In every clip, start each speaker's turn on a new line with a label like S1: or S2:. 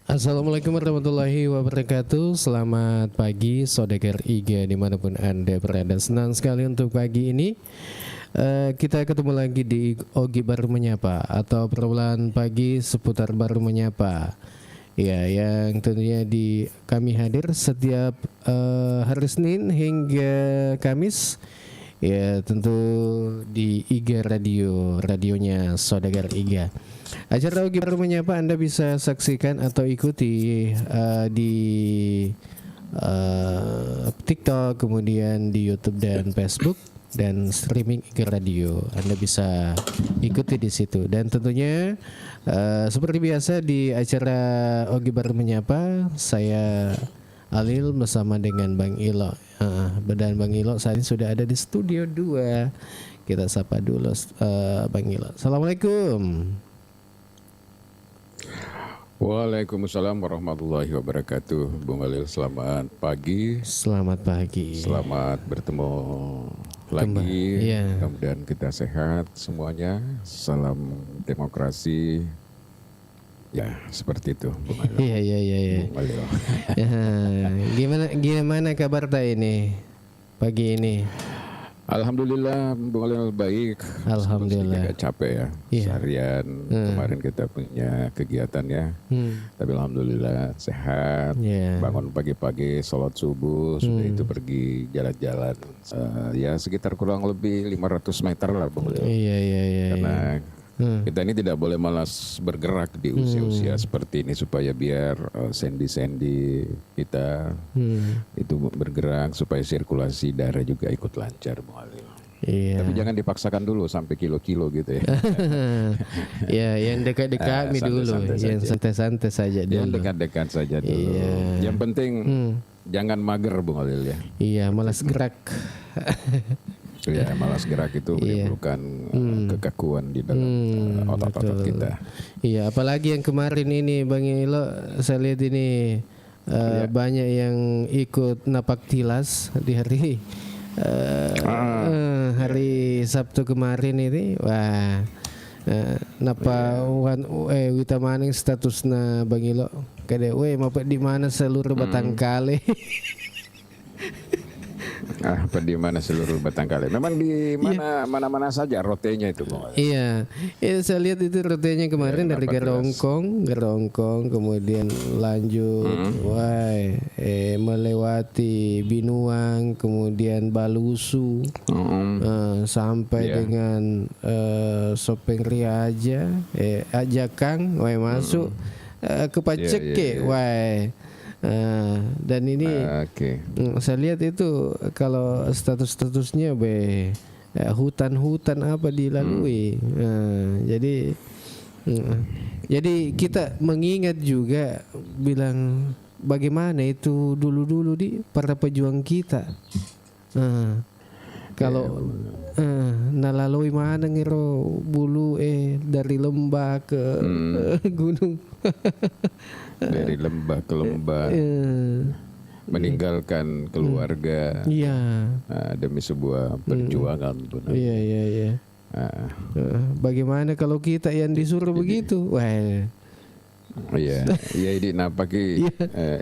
S1: Assalamualaikum warahmatullahi wabarakatuh. Selamat pagi Saudagar Iga dimanapun Anda berada. Senang sekali untuk pagi ini kita ketemu lagi di Ogi Baru Menyapa atau perbulan pagi seputar Baru Menyapa. Ya, yang tentunya kami hadir setiap hari Senin hingga Kamis. Ya, tentu di Iga Radio, radionya Saudagar Iga. Acara Ogi Baru Menyapa Anda bisa saksikan atau ikuti di TikTok, kemudian di YouTube dan Facebook dan streaming Iga Radio. Anda bisa ikuti di situ. Dan tentunya seperti biasa di acara Ogi Baru Menyapa, saya Alil bersama dengan Bang Ilo. Dan Bang Ilo saat ini sudah ada di studio 2. Kita sapa dulu Bang Ilo. Assalamualaikum.
S2: Waalaikumsalam warahmatullahi wabarakatuh. Bung Alil, selamat pagi.
S1: Selamat pagi.
S2: Selamat bertemu lagi.
S1: Ya.
S2: Mudah-mudahan kita sehat semuanya. Salam demokrasi. Ya, seperti itu, Bung Alil.
S1: Iya.
S2: Bung Alil.
S1: Gimana kabar ini pagi ini?
S2: Alhamdulillah, Bung Alil baik.
S1: Alhamdulillah.
S2: Agak capek ya.
S1: Iya.
S2: Seharian kemarin kita punya kegiatannya. Tapi alhamdulillah sehat.
S1: Yeah.
S2: Bangun pagi-pagi, sholat subuh, sudah itu pergi jalan-jalan. Ya sekitar kurang lebih 500 meter lah, Bung Alil.
S1: Iya.
S2: Karena kita ini tidak boleh malas bergerak di usia-usia seperti ini supaya biar sendi-sendi kita itu bergerak supaya sirkulasi darah juga ikut lancar, Bung Alil.
S1: Iya.
S2: Tapi jangan dipaksakan dulu sampai kilo-kilo gitu ya.
S1: Ya, yang dekat-dekat dulu, yang santai-santai saja dulu.
S2: Yang dekat-dekat saja dulu.
S1: Iya.
S2: Yang penting jangan mager, Bung Alil ya.
S1: Iya, malas gerak.
S2: Ya, malas gerak itu menimbulkan kekakuan di dalam otot-otot kita.
S1: Iya, apalagi yang kemarin ini Bang Ilo, saya lihat ini banyak yang ikut napak tilas di hari Sabtu kemarin ini. Wah, napa wita maning statusna Bang Ilo kade mapak di mana seluruh Batang Kale.
S2: Apa di mana seluruh Batangkali? Memang di mana saja rotenya itu, Bung.
S1: Iya, saya lihat itu rutenya kemarin dari Gerongkong, kemudian lanjut, melewati Binuang, kemudian Balusu, sampai dengan Sopeng Riaja, Ajakang, masuk ke Paceke, dan ini saya lihat itu kalau status-statusnya hutan-hutan apa dilalui. Jadi kita mengingat juga bilang bagaimana itu dulu di para pejuang kita. Kalau nalalui mana ngiro bulu dari lembah ke gunung.
S2: Dari lembah ke lembah, meninggalkan keluarga demi sebuah perjuangan.
S1: Iya. Bagaimana kalau kita yang disuruh begitu?
S2: Iya, ini napaki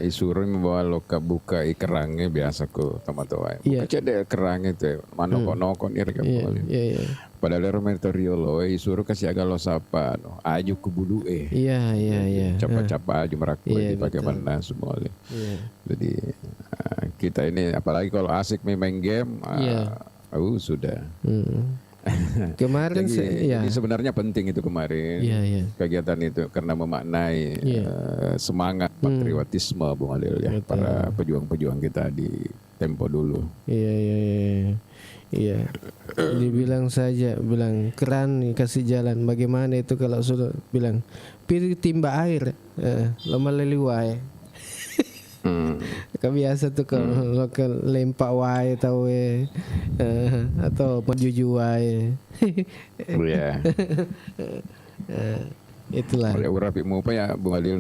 S2: isuru membawa loka buka kerangnya biasa ku tomat-tomat. Buka cedek kerang itu, manoko-noko nih kan.
S1: Iya.
S2: Padahal meritorio lo isuru kasih agak lo sapa, aju ke bulu
S1: Iya.
S2: Capa-capa aju merak dipakai mana semua. Jadi kita ini apalagi kalau asik main game, sudah.
S1: Kemarin
S2: jadi sebenarnya penting itu kemarin kegiatan itu karena memaknai semangat patriotisme, Bung Alil ya, para pejuang-pejuang kita di tempo dulu.
S1: Iya. Dibilang keran nih kasih jalan. Bagaimana itu kalau sudah bilang pilih timba air, lama leliwai. Biasa tuh kalau lempak wae tahu atau penjuju wae. Itulah.
S2: Rapi mau apa ya, Bung Alil?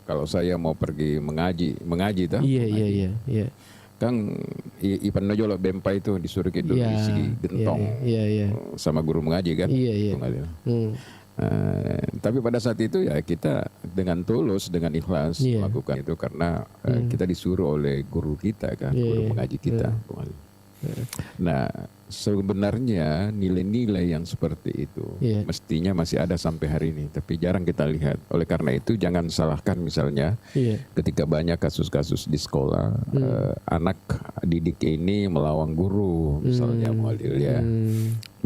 S2: Kalau saya mau pergi mengaji tuh.
S1: Iya.
S2: Kang Ipan Nojolo Bempa itu disuruh ke isi gentong sama guru mengaji kan.
S1: Iya.
S2: Tapi pada saat itu ya kita dengan tulus, dengan ikhlas melakukan itu karena kita disuruh oleh guru kita kan, guru mengaji kita. Nah, sebenarnya nilai-nilai yang seperti itu mestinya masih ada sampai hari ini, tapi jarang kita lihat. Oleh karena itu jangan salahkan misalnya ketika banyak kasus-kasus di sekolah, anak didik ini melawan guru, misalnya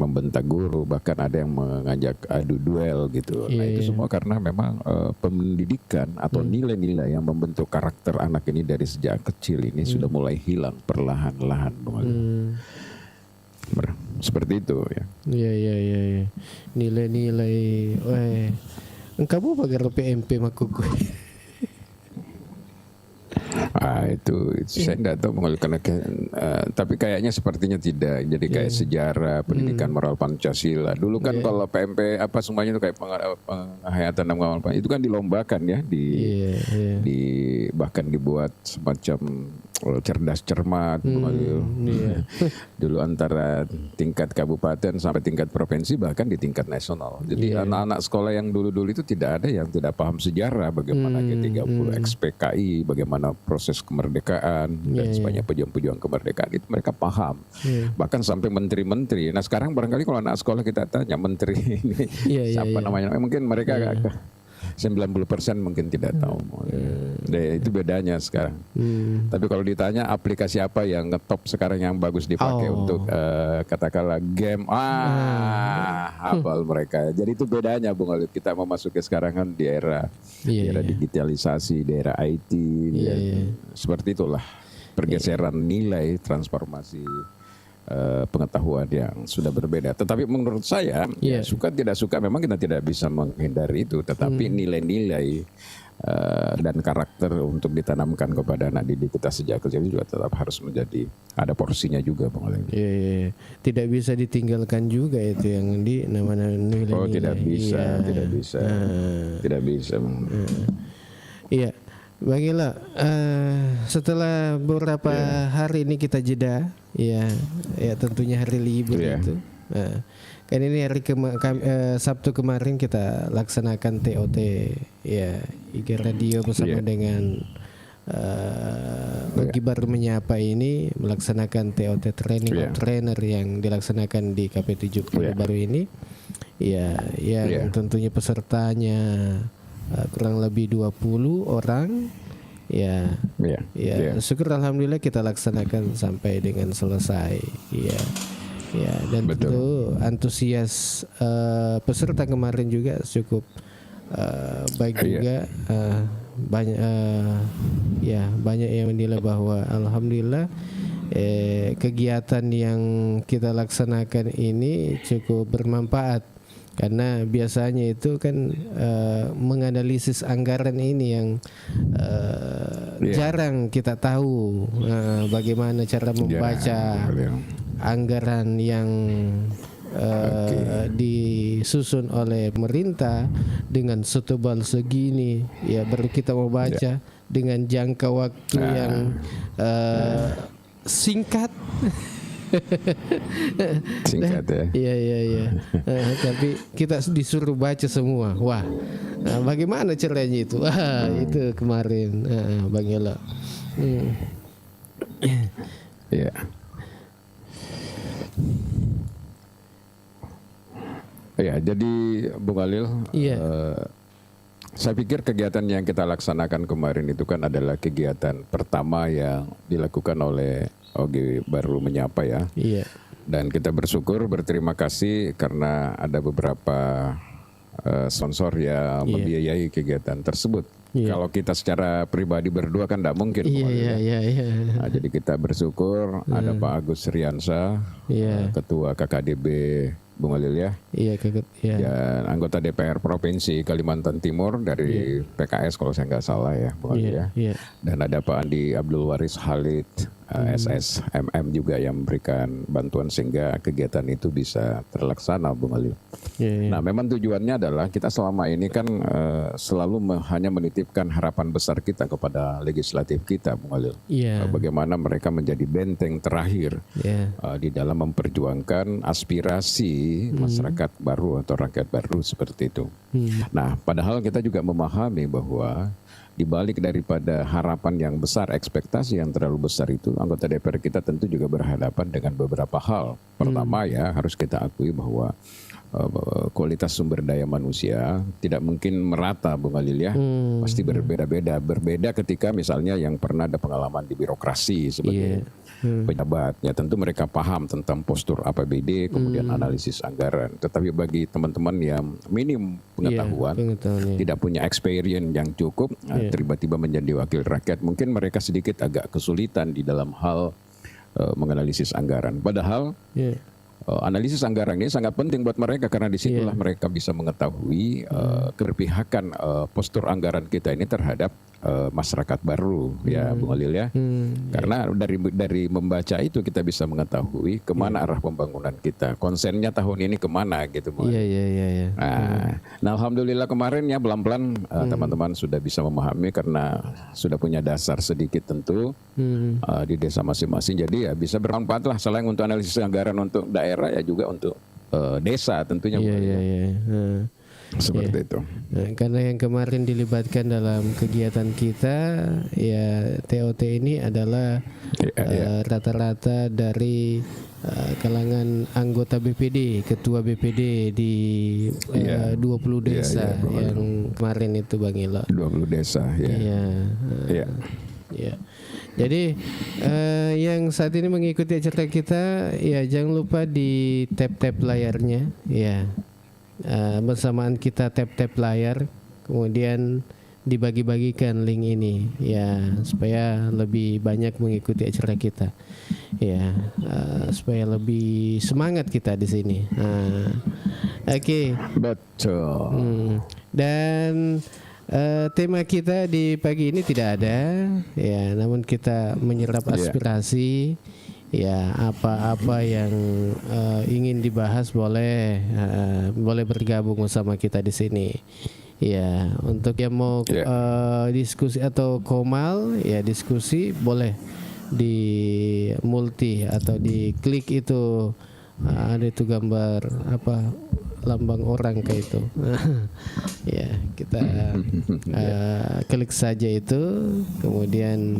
S2: membentak guru, bahkan ada yang mengajak adu duel gitu. Nah itu semua karena memang pendidikan atau nilai-nilai yang membentuk karakter anak ini dari sejak kecil ini sudah mulai hilang perlahan-lahan. Seperti itu ya.
S1: Iya. Nilai-nilai. Kamu bagai PMP makuku.
S2: Itu saya tidak tahu karena tapi kayaknya sepertinya tidak. Jadi kayak sejarah, pendidikan moral Pancasila. Dulu kan kalau PMP apa semuanya itu kayak penghayatan dan pengamal itu kan dilombakan ya di bahkan dibuat semacam cerdas cermat dulu antara tingkat kabupaten sampai tingkat provinsi bahkan di tingkat nasional. Jadi anak-anak sekolah yang dulu-dulu itu tidak ada yang tidak paham sejarah bagaimana G30 XPKI, bagaimana proses kemerdekaan dan sebanyak pejuang-pejuang kemerdekaan itu mereka paham. Bahkan sampai menteri-menteri. Nah sekarang barangkali kalau anak sekolah kita tanya menteri ini siapa namanya, mungkin mereka 90% mungkin tidak tahu. Itu bedanya sekarang. Tapi kalau ditanya aplikasi apa yang ngetop sekarang yang bagus dipakai untuk katakanlah game, hafal mereka. Jadi itu bedanya Bung Alif. Kita memasuki sekarang kan di era digitalisasi, di era IT, seperti itulah pergeseran nilai, transformasi pengetahuan yang sudah berbeda. Tetapi menurut saya, suka tidak suka memang kita tidak bisa menghindari itu. Tetapi nilai-nilai dan karakter untuk ditanamkan kepada anak didik kita sejak kecil juga tetap harus menjadi ada porsinya juga, Bang Alif.
S1: Tidak bisa ditinggalkan juga itu yang di namanya nilai-nilai.
S2: Oh, tidak bisa. Tidak bisa.
S1: Iya. Bagilah setelah beberapa hari ini kita jeda, ya tentunya hari libur itu. Kan ini hari Sabtu kemarin kita laksanakan TOT IG Radio bersama dengan Ogi Baru Menyapa ini melaksanakan TOT Training of Trainer yang dilaksanakan di KP70 baru ini. Yang tentunya pesertanya kurang lebih 20 orang. Syukur alhamdulillah kita laksanakan sampai dengan selesai. Dan tentu antusias peserta kemarin juga cukup baik juga. Banyak yang menilai bahwa alhamdulillah kegiatan yang kita laksanakan ini cukup bermanfaat. Karena biasanya itu kan menganalisis anggaran ini yang jarang kita tahu bagaimana cara membaca anggaran yang disusun oleh pemerintah dengan setebal segini. Baru kita membaca dengan jangka waktu yang singkat.
S2: Singkat ya.
S1: Iya. Tapi kita disuruh baca semua. Wah, bagaimana caranya itu? Itu kemarin, Bang Yola.
S2: Jadi Bung Alil, saya pikir kegiatan yang kita laksanakan kemarin itu kan adalah kegiatan pertama yang dilakukan oleh Ogi Baru Menyapa ya. Dan kita bersyukur, berterima kasih karena ada beberapa sponsor yang membiayai kegiatan tersebut. Kalau kita secara pribadi berdua kan tidak mungkin. Nah, jadi kita bersyukur ada Pak Agus Riansa, Ketua KKDB Bung Alil ya. Dan anggota DPR Provinsi Kalimantan Timur dari PKS kalau saya nggak salah ya, Bung Alil ya. Dan ada Pak Andi Abdul Waris Halid SSMM juga yang memberikan bantuan sehingga kegiatan itu bisa terlaksana, Bung Ali. Nah, memang tujuannya adalah kita selama ini kan selalu hanya menitipkan harapan besar kita kepada legislatif kita, Bung Ali. Bagaimana mereka menjadi benteng terakhir di dalam memperjuangkan aspirasi masyarakat baru atau rakyat baru seperti itu. Nah, padahal kita juga memahami bahwa di balik daripada harapan yang besar, ekspektasi yang terlalu besar itu, anggota DPR kita tentu juga berhadapan dengan beberapa hal. Pertama ya, harus kita akui bahwa kualitas sumber daya manusia tidak mungkin merata, Bung Alil ya. Pasti berbeda-beda. Berbeda ketika misalnya yang pernah ada pengalaman di birokrasi sebagai pejabat. Ya tentu mereka paham tentang postur APBD, kemudian analisis anggaran. Tetapi bagi teman-teman yang minim pengetahuan, tidak punya experience yang cukup, tiba-tiba menjadi wakil rakyat, mungkin mereka sedikit agak kesulitan di dalam hal menganalisis anggaran. Padahal analisis anggaran ini sangat penting buat mereka karena disitulah mereka bisa mengetahui keberpihakan postur anggaran kita ini terhadap masyarakat baru, ya Bung Alil ya. Karena dari membaca itu kita bisa mengetahui kemana arah pembangunan kita, konsennya tahun ini kemana gitu, Bung Alil. Nah, alhamdulillah kemarin ya pelan-pelan teman-teman sudah bisa memahami karena sudah punya dasar sedikit tentu di desa masing-masing. Jadi ya bisa bermanfaat lah selain untuk analisis anggaran untuk daerah ya juga untuk desa tentunya. Seperti itu.
S1: Nah, karena yang kemarin dilibatkan dalam kegiatan kita, ya TOT ini adalah rata-rata dari kalangan anggota BPD, ketua BPD di 20 desa yang kemarin itu Bang Ilo.
S2: 20 desa,
S1: Jadi yang saat ini mengikuti acara kita, ya jangan lupa di tap layarnya, ya. Bersamaan kita tap layar, kemudian dibagi-bagikan link ini ya supaya lebih banyak mengikuti acara kita ya, supaya lebih semangat kita di sini. Oke.
S2: Betul.
S1: Dan tema kita di pagi ini tidak ada ya, namun kita menyerap aspirasi. Ya, apa-apa yang ingin dibahas boleh bergabung bersama kita di sini. Ya, untuk yang mau diskusi atau komal, ya diskusi boleh di multi atau di klik itu, ada itu gambar apa lambang orang kayak itu. Ya, kita klik saja itu, kemudian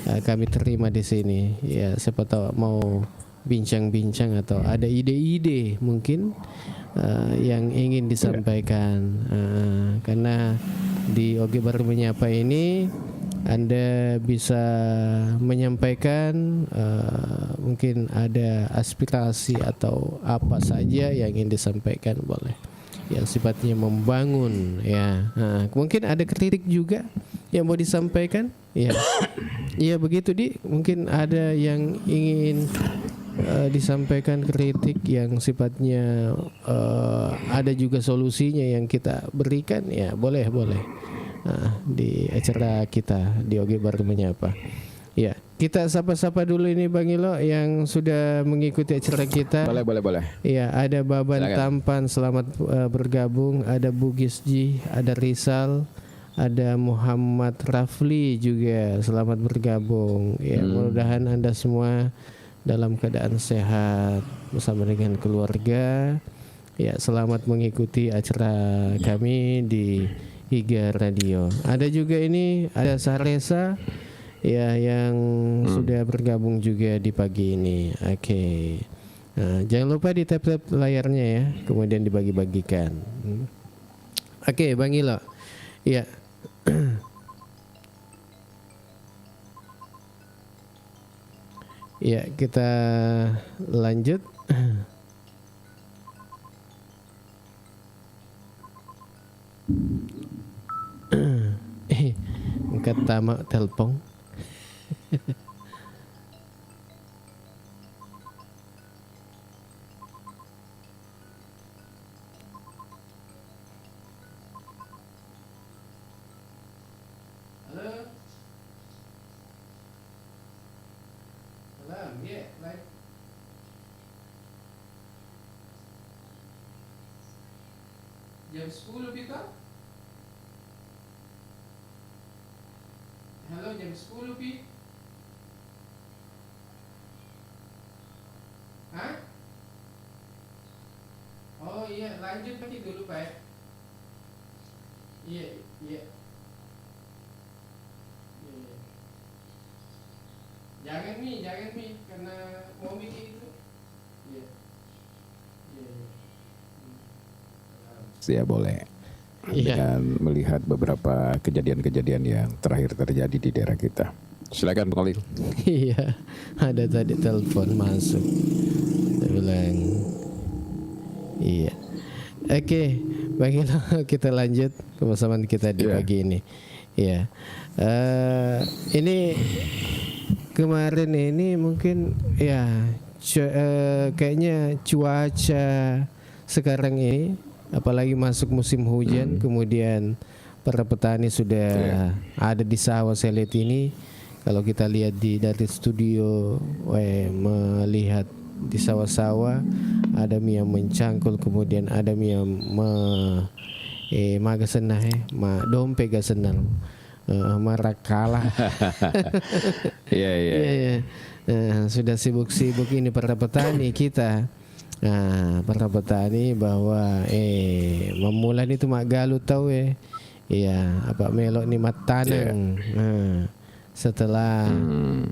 S1: kami terima di sini. Ya, siapa tahu mau bincang-bincang atau ada ide-ide mungkin yang ingin disampaikan. Karena di Oge Baru Menyapa ini Anda bisa menyampaikan mungkin ada aspirasi atau apa saja yang ingin disampaikan boleh. Yang sifatnya membangun ya. Mungkin ada kritik juga yang mau disampaikan. Ya. Iya begitu mungkin ada yang ingin disampaikan kritik yang sifatnya ada juga solusinya yang kita berikan ya boleh di acara kita di Oge Baru Menyapa. Ya, kita sapa-sapa dulu ini Bang Ilo yang sudah mengikuti acara kita.
S2: Boleh.
S1: Iya, ada Baban Tampan selamat bergabung, ada Bugis Ji, ada Rizal, ada Muhammad Rafli juga selamat bergabung. Ya, mudah-mudahan Anda semua dalam keadaan sehat bersama dengan keluarga. Ya, selamat mengikuti acara kami di Higa Radio. Ada juga ini ada Saresa ya yang sudah bergabung juga di pagi ini. Oke. Nah, jangan lupa di tap layarnya ya, kemudian dibagi-bagikan. Oke, Bang Ilo. Ya. Ya, kita lanjut. Angkat tamak telepon. iya, like. Jam 10 Pita? Halo, jam 10 Pi? Hah? Oh iya, lanjut lagi dulu Pak. Iya, iya. Iya. Jangan Mi, karena mau mikir itu. Iya. Iya, iya.
S2: Ya boleh.
S1: Iya.
S2: Dan melihat beberapa kejadian-kejadian yang terakhir terjadi di daerah kita. Silakan Bung Khalil.
S1: Iya, ada tadi telepon masuk. Saya bilang, iya. Oke, baiklah kita lanjut kebersamaan kita di pagi ini. Iya. Ini kemarin ini mungkin ya kayaknya cuaca sekarang ini, apalagi masuk musim hujan, kemudian para petani sudah ada di sawah. Saya lihat ini, kalau kita lihat dari studio, melihat di sawah-sawah ada yang mencangkul, kemudian ada yang magasenah dompe gasenang marakalah. Iya. Sudah sibuk-sibuk ini para petani kita. Nah, para petani bahwa memulai itu mak galu tahu iya apa melok ni matanang. Setelah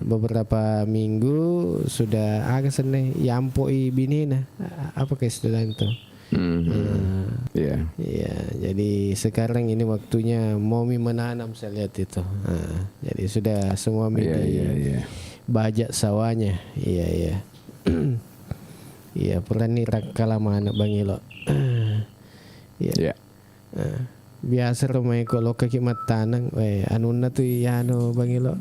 S1: beberapa minggu sudah agak seneng yampoi binina apa ke istilah itu. Iya, jadi sekarang ini waktunya momi menanam, saya lihat itu. Jadi sudah semua bajak sawahnya. Iya. Iya, perani rakalama anak Bang Ilo. Iya. Biasa rumah kalau kaki matanang, anuna tu yano Bang Ilo.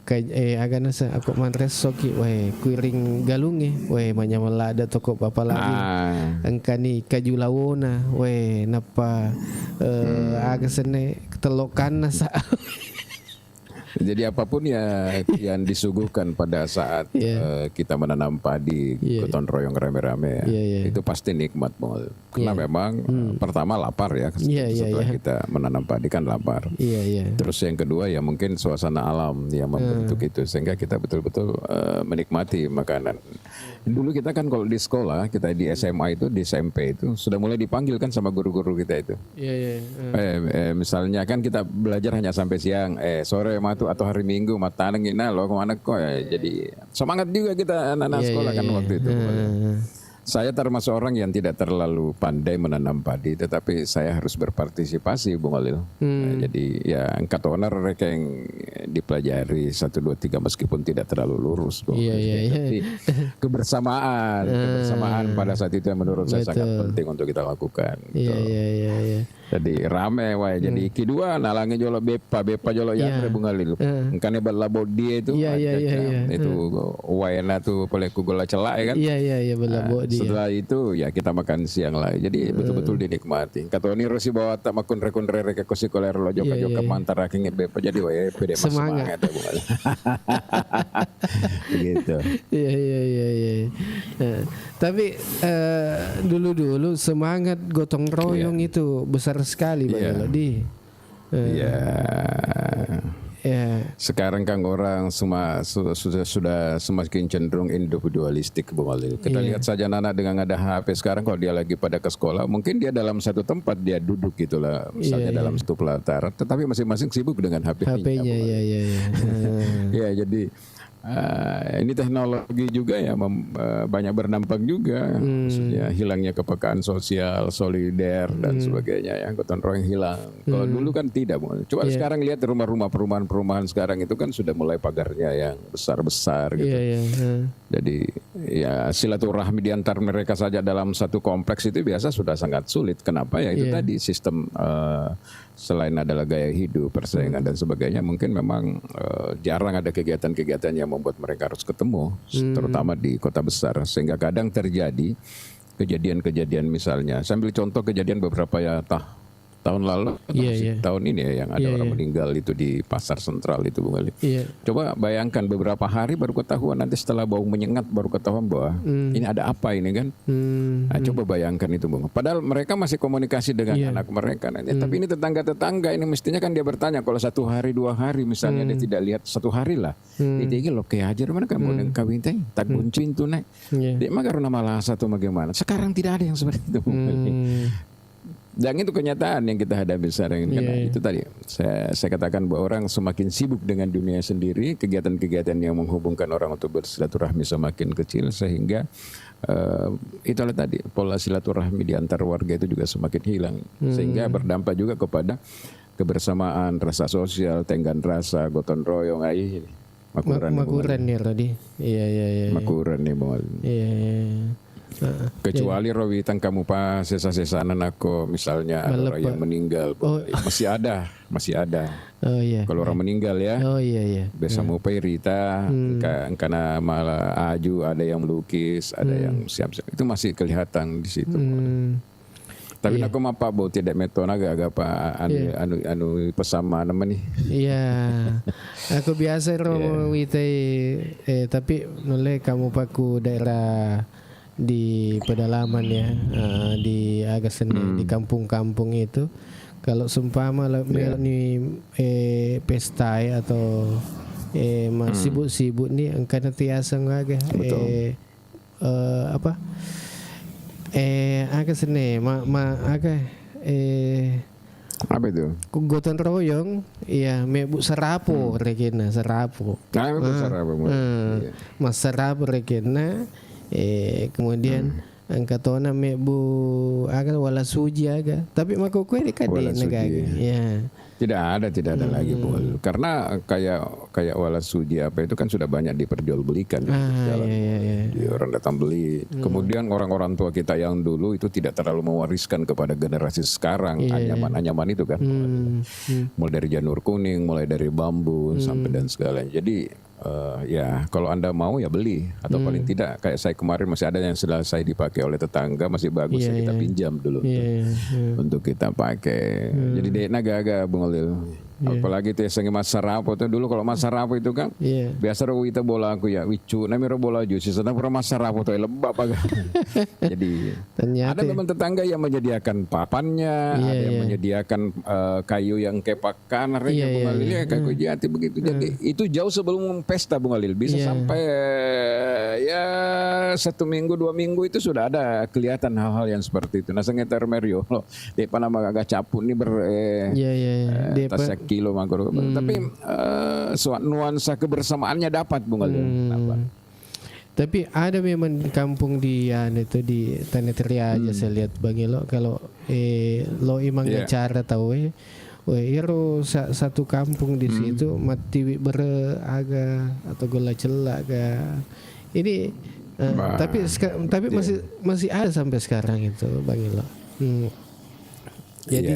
S1: Agak nasa aku manres soki, kuiring galungi, manyamala ada toko papa lagi. Angkani kaju lawona, napa agak sene telokan nasa.
S2: Jadi apapun yang disuguhkan pada saat kita menanam padi, gotong royong rame-rame itu pasti nikmat, Bang. Karena memang pertama lapar ya, setelah kita menanam padi kan lapar. Terus yang kedua ya mungkin suasana alam yang membentuk itu, sehingga kita betul-betul menikmati makanan. Dulu kita kan kalau di sekolah, kita di SMA itu, di SMP itu sudah mulai dipanggil kan sama guru-guru kita itu. Misalnya kan kita belajar hanya sampai siang, sore atau hari Minggu matanang ina lo kemana kok jadi semangat juga kita anak-anak sekolah kan waktu itu. Saya termasuk orang yang tidak terlalu pandai menanam padi, tetapi saya harus berpartisipasi, Bung Khalil. Jadi ya angkat owner mereka yang dipelajari 1, 2, 3 meskipun tidak terlalu lurus. Tapi kebersamaan pada saat itu yang menurut saya sangat penting untuk kita lakukan. Jadi rame jadi kedua nalange jolo bepa jolo yang Bung Khalil. Engkane balabo dia itu itu waena tuh boleh kugola celak kan. Balabo dia. Setelah itu ya kita makan siang lah. Jadi betul-betul dinikmati. Kata ini Rosi bawa tak makun rekon-rere ke kosi koler lo joka mantara kengit bepa jadi pede semangat ya Bung Khalil. Gitu. Iya.
S1: Tapi dulu semangat gotong royong itu besar sekali Bang Lodi. Sekarang kan orang sudah semakin cenderung individualistik, Bung Khalil. Kita lihat saja anak dengan ada HP sekarang, kalau dia lagi pada ke sekolah, mungkin dia dalam satu tempat dia duduk gitulah, misalnya dalam satu pelataran, tetapi masing-masing sibuk dengan HP-nya. Ya, jadi ini teknologi juga ya banyak berdampak juga, maksudnya hilangnya kepekaan sosial, solider dan sebagainya ya, gotong royong hilang. Kalau dulu kan tidak, coba sekarang lihat rumah-rumah perumahan sekarang itu kan sudah mulai pagarnya yang besar-besar gitu. Jadi ya silaturahmi di antar mereka saja dalam satu kompleks itu biasa sudah sangat sulit. Kenapa ya? Itu tadi sistem selain adalah gaya hidup, persaingan dan sebagainya, mungkin memang jarang ada kegiatan-kegiatan yang membuat mereka harus ketemu, terutama di kota besar, sehingga kadang terjadi kejadian-kejadian misalnya. Saya ambil contoh kejadian beberapa
S2: tahun lalu, tahun ini ya yang ada orang meninggal itu di pasar sentral itu Bung Ali. Coba bayangkan beberapa hari baru ketahuan, nanti setelah bau menyengat baru ketahuan bahwa ini ada apa ini kan. Nah, coba bayangkan itu Bung. Padahal mereka masih komunikasi dengan anak mereka. Tapi ini tetangga-tetangga ini mestinya kan dia bertanya kalau 1 hari 2 hari misalnya dia tidak lihat 1 hari lah. Dia lo kayak aja mana kan mau kawin teh tak buncuin tuh naik. Dia mah karena malah satu bagaimana. Sekarang tidak ada yang seperti itu Bung Ali. Dan itu kenyataan yang kita hadapi sekarang ini. Karena itu tadi saya katakan bahwa orang semakin sibuk dengan dunia sendiri, kegiatan-kegiatan yang menghubungkan orang untuk bersilaturahmi semakin kecil, sehingga itulah tadi pola silaturahmi di antar warga itu juga semakin hilang, sehingga berdampak juga kepada kebersamaan, rasa sosial, tenggang rasa, gotong royong.
S1: Makuran ya tadi. Iya.
S2: Makuran nih Bang.
S1: Iya.
S2: Kecuali Rawitan kamu pas sesa-sesanan aku misalnya ada orang yang meninggal, masih ada.
S1: Oh iya.
S2: Kalau orang meninggal ya.
S1: Oh iya.
S2: Biasa mau Rita, karena malah Aju ada yang melukis, ada yang siap-siap. Itu masih kelihatan di situ. Tapi aku mah Pak Bo tidak meton agak Pak anu pesama namanya nih.
S1: Iya. Aku biasa tapi noleh kamu paku daerah di pedalaman ya, di agak seni di kampung-kampung itu, kalau seumpama nih pesta atau sibuk-sibuk nih angkana tiasa ngaga agak seni
S2: apa itu?
S1: Gotong royong, iya, mebu serapo rekena serapo. Mas serapo rekena. Kemudian angkatona mebu agak wala suji aga, tapi mako kue dekat di negara ya.
S2: Tidak ada lagi Bol. Karena kayak wala suji apa itu kan sudah banyak diperjualbelikan di orang datang beli. Kemudian orang-orang tua kita yang dulu itu tidak terlalu mewariskan kepada generasi sekarang anyaman itu kan. Mulai dari janur kuning, mulai dari bambu sampai dan segalanya. Jadi ya kalau Anda mau ya beli, atau paling tidak kayak saya kemarin masih ada yang selesai dipakai oleh tetangga, masih bagus ya kita pinjam dulu untuk kita pakai. Jadi dia agak-agak Bung Alil. Apalagi itu yang Mas Sarapo itu dulu, kalau Mas Sarapo itu kan biasa kita bola aku ya wicu namanya bola juice sedang pernah Mas Sarapo itu lebab agak. Jadi ada memang tetangga yang menyediakan papannya, ada yang menyediakan kayu yang kepakan Bung Alil ya kayu jati begitu. Jadi itu jauh sebelum pesta Bung Alil, bisa sampai ya 1 minggu 2 minggu itu sudah ada kelihatan hal-hal yang seperti itu. Nah sengetar Mario loh di Panama agak caput nih tasek kilo mangkoro. Tapi nuansa kebersamaannya dapat Bung Alil.
S1: Tapi ada memang di kampung di itu di Tanah Teria aja saya lihat Bang Elo, kalau lo imang cara tahu iro satu kampung di situ mati beraga atau gola celak ini tapi masih ada sampai sekarang itu Bang Elo.
S2: Jadi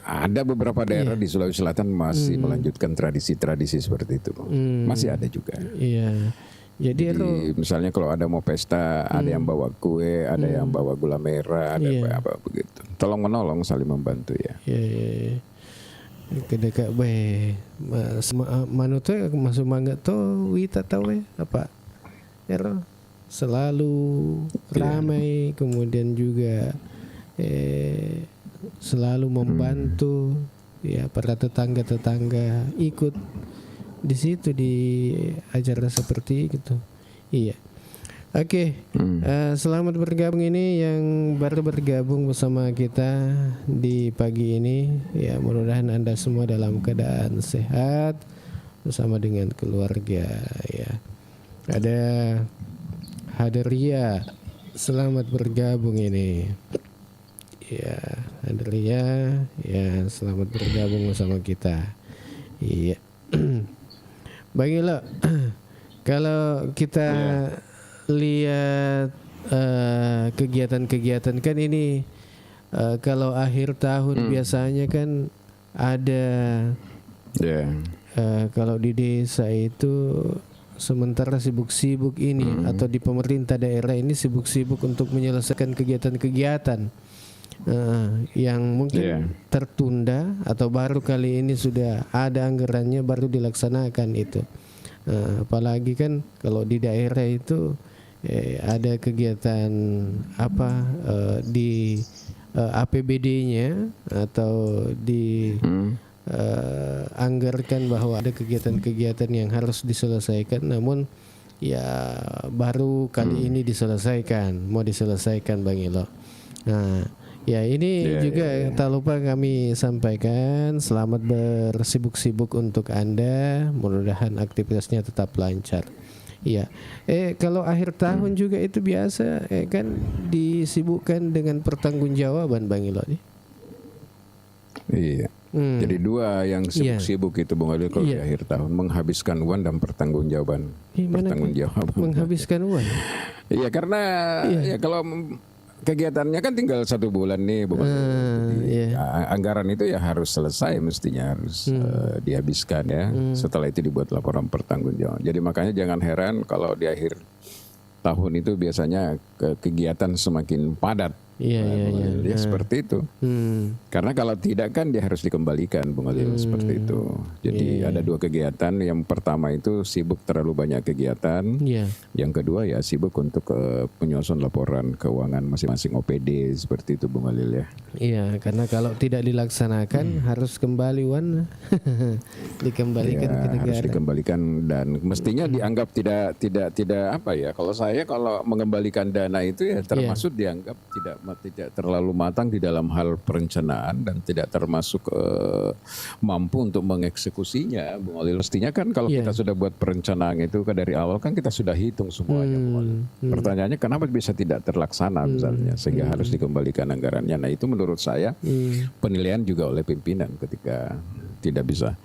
S2: ada beberapa daerah di Sulawesi Selatan masih melanjutkan tradisi-tradisi seperti itu. Masih ada juga. Jadi misalnya kalau ada mau pesta, ada yang bawa kue, ada yang bawa gula merah, ada apa begitu. Tolong menolong, saling membantu ya.
S1: Kedeka manu tuh masuk mangga tuh wita tahu apa? Selalu ramai, kemudian juga selalu membantu ya para tetangga ikut di situ di acara seperti itu. Iya. Oke. Selamat bergabung ini yang baru bergabung bersama kita di pagi ini. Ya, mudah-mudahan Anda semua dalam keadaan sehat bersama dengan keluarga ya. Ada Haderia. Selamat bergabung ini. Ya, Adria, ya selamat bergabung bersama kita. Iya. Bang Elo, kalau kita lihat kegiatan-kegiatan kan ini kalau akhir tahun biasanya kan ada kalau di desa itu sementara sibuk-sibuk ini atau di pemerintah daerah ini sibuk-sibuk untuk menyelesaikan kegiatan-kegiatan yang mungkin tertunda atau baru kali ini sudah ada anggarannya baru dilaksanakan itu. Apalagi kan kalau di daerah itu ada kegiatan apa di APBD-nya atau di anggarkan bahwa ada kegiatan-kegiatan yang harus diselesaikan, namun ya baru kali ini mau diselesaikan Bang Ilo. Nah, ya ini juga tak lupa kami sampaikan selamat bersibuk-sibuk untuk Anda, mudah-mudahan aktivitasnya tetap lancar. Iya. Kalau akhir tahun juga itu biasa kan disibukkan dengan pertanggungjawaban Bang Ilo nih.
S2: Iya. Jadi dua yang sibuk-sibuk itu Bung Ali kalau di akhir tahun, menghabiskan uang dan pertanggungjawaban.
S1: Menghabiskan uang.
S2: Iya, karena ya kalau kegiatannya kan tinggal 1 bulan nih Bung Ali. Jadi, anggaran itu ya harus selesai, mestinya harus dihabiskan ya. Setelah itu dibuat laporan pertanggungjawaban. Jadi makanya jangan heran kalau di akhir tahun itu biasanya kegiatan semakin padat. Ya seperti itu. Karena kalau tidak kan dia harus dikembalikan Bung Alil, seperti itu. Jadi ada 2 kegiatan. Yang pertama itu sibuk terlalu banyak kegiatan. Yang kedua ya sibuk untuk penyusun laporan keuangan masing-masing OPD, seperti itu Bung Alil ya.
S1: Iya, karena kalau tidak dilaksanakan harus kembali Wan. Dikembalikan ke negara.
S2: Harus dikembalikan dan mestinya dianggap tidak apa ya. Kalau saya mengembalikan dana itu ya termasuk dianggap tidak terlalu matang di dalam hal perencanaan dan tidak termasuk mampu untuk mengeksekusinya, Bung Alil. Mestinya kan kalau kita sudah buat perencanaan itu kan dari awal kan kita sudah hitung semuanya, Bung Alil. Pertanyaannya kenapa bisa tidak terlaksana misalnya sehingga harus dikembalikan anggarannya. Nah itu menurut saya penilaian juga oleh pimpinan ketika tidak bisa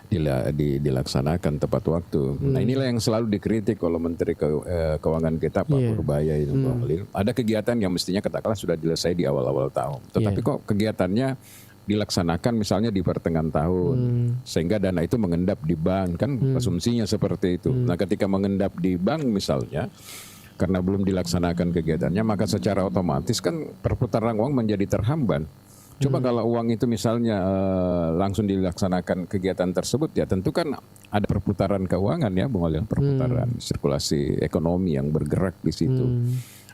S2: dilaksanakan tepat waktu. Nah inilah yang selalu dikritik oleh Menteri Keuangan kita Pak Purbaya itu Bang Lil. Ada kegiatan yang mestinya katakanlah sudah selesai di awal-awal tahun, tetapi kok kegiatannya dilaksanakan misalnya di pertengahan tahun, sehingga dana itu mengendap di bank, kan asumsinya seperti itu. Nah ketika mengendap di bank misalnya, karena belum dilaksanakan kegiatannya, maka secara otomatis kan perputaran uang menjadi terhambat. Coba kalau uang itu misalnya langsung dilaksanakan kegiatan tersebut, ya tentu kan ada perputaran keuangan ya, Bung Alil, perputaran sirkulasi ekonomi yang bergerak di situ.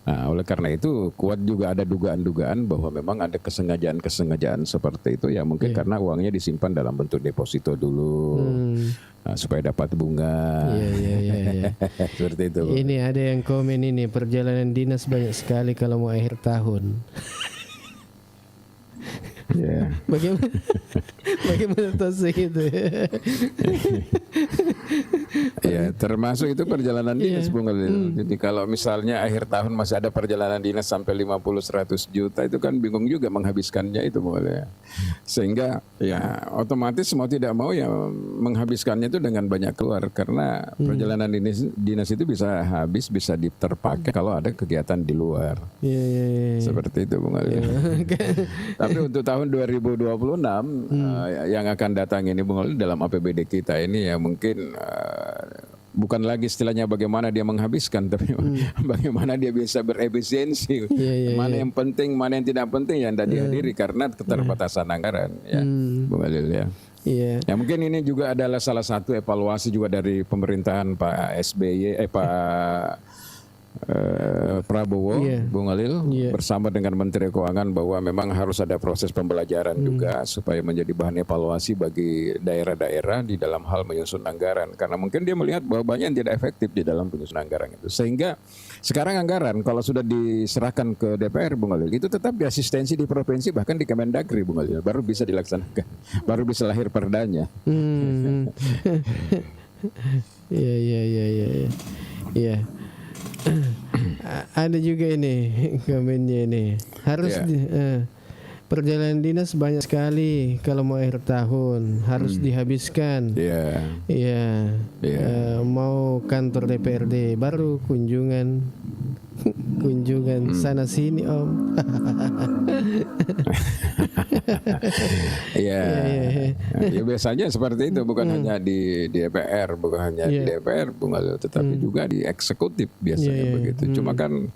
S2: Nah, oleh karena itu kuat juga ada dugaan-dugaan bahwa memang ada kesengajaan seperti itu ya, mungkin karena uangnya disimpan dalam bentuk deposito dulu. Nah, supaya dapat bunga. Seperti itu.
S1: Ini ada yang komen ini, perjalanan dinas banyak sekali kalau mau akhir tahun. Bagaimana tos gitu
S2: ya termasuk itu perjalanan dinas Bung Alil. Jadi kalau misalnya akhir tahun masih ada perjalanan dinas sampai 50-100 juta itu kan bingung juga menghabiskannya itu Bung Alil. Sehingga ya otomatis mau tidak mau ya menghabiskannya itu dengan banyak keluar, karena perjalanan dinas itu bisa habis, bisa terpakai kalau ada kegiatan di luar. Seperti itu Bung Alil. Tapi untuk tahun 2026 yang akan datang ini Bung Alil, dalam APBD kita ini ya mungkin bukan lagi istilahnya bagaimana dia menghabiskan, tapi bagaimana dia bisa berefisiensi. Mana yang penting, mana yang tidak penting yang tidak dihadiri karena keterbatasan anggaran ya, Bung Alil ya. Ya mungkin ini juga adalah salah satu evaluasi juga dari pemerintahan Pak SBY, Pak Prabowo, Bung Alil, bersama dengan Menteri Keuangan, bahwa memang harus ada proses pembelajaran juga supaya menjadi bahan evaluasi bagi daerah-daerah di dalam hal menyusun anggaran, karena mungkin dia melihat bahwa banyak yang tidak efektif di dalam penyusunan anggaran itu, sehingga sekarang anggaran kalau sudah diserahkan ke DPR, Bung Alil, itu tetap diasistensi di provinsi, bahkan di Kemendagri, Bung Alil, baru bisa dilaksanakan, baru bisa lahir perdanya.
S1: Iya. Ada juga ini komennya ini, harus perjalanan dinas banyak sekali kalau mau akhir tahun, harus dihabiskan. Mau kantor DPRD baru kunjungan kunjungan sana sini Om.
S2: Iya. Ya biasanya seperti itu, bukan hanya di DPR, bukan hanya di DPR Bung Alil, tetapi juga di eksekutif biasanya begitu. Cuma kan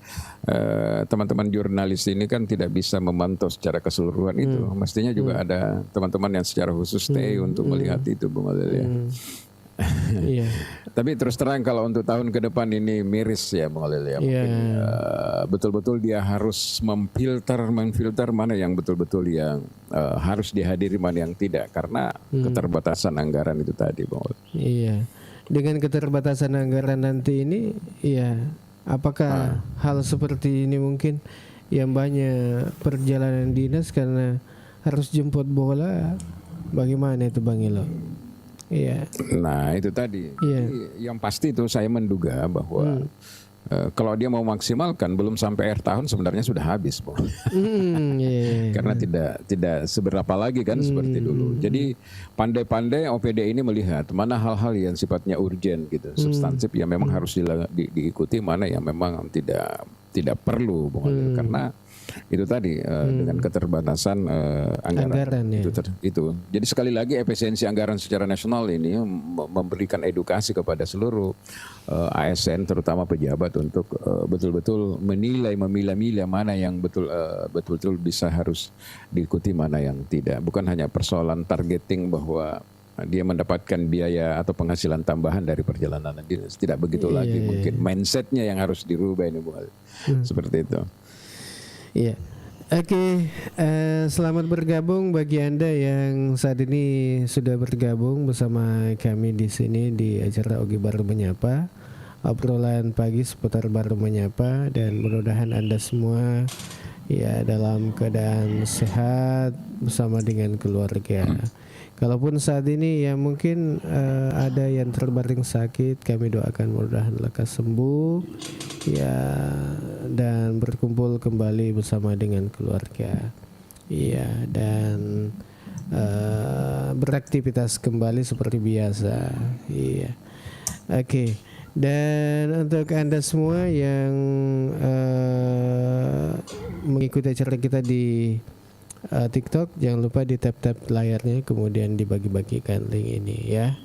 S2: teman-teman jurnalis ini kan tidak bisa memantau secara keseluruhan itu. Mestinya juga ada teman-teman yang secara khusus stay untuk melihat itu Bung Alil ya.
S1: Iya.
S2: Tapi terus terang kalau untuk tahun ke depan ini miris ya Bung Alil ya. Mungkin betul-betul dia harus memfilter mana yang betul-betul yang harus dihadiri, mana yang tidak, karena keterbatasan anggaran itu tadi Bung Alil.
S1: Iya. Dengan keterbatasan anggaran nanti ini, ya apakah hal seperti ini mungkin yang banyak perjalanan dinas karena harus jemput bola, bagaimana itu Bang Ilo? Iya.
S2: Nah itu tadi. Yang pasti itu saya menduga bahwa kalau dia mau maksimalkan belum sampai akhir tahun sebenarnya sudah habis, karena tidak seberapa lagi kan seperti dulu. Jadi pandai-pandai OPD ini melihat mana hal-hal yang sifatnya urgent gitu, substansif yang memang harus diikuti, mana yang memang tidak perlu, karena itu tadi dengan keterbatasan anggaran ya. itu. Jadi sekali lagi efisiensi anggaran secara nasional ini memberikan edukasi kepada seluruh ASN terutama pejabat untuk betul-betul menilai, memilah-milah mana yang betul-betul bisa harus diikuti, mana yang tidak. Bukan hanya persoalan targeting bahwa dia mendapatkan biaya atau penghasilan tambahan dari perjalanan dinas. Tidak begitu lagi mungkin. Mindsetnya yang harus dirubah ini Bu. Seperti itu.
S1: Iya. Oke, selamat bergabung bagi Anda yang saat ini sudah bergabung bersama kami di sini di acara Ogi Baru Menyapa. Obrolan pagi seputar Baru Menyapa, dan mudah-mudahan Anda semua ya dalam keadaan sehat bersama dengan keluarga. Kalaupun saat ini ya mungkin ada yang terbaring sakit, kami doakan mudah-mudahan lekas sembuh ya dan berkumpul kembali bersama dengan keluarga. Iya, dan beraktivitas kembali seperti biasa. Iya. Oke. Dan untuk Anda semua yang mengikuti acara kita di TikTok, jangan lupa di tap-tap layarnya kemudian dibagi-bagikan link ini ya.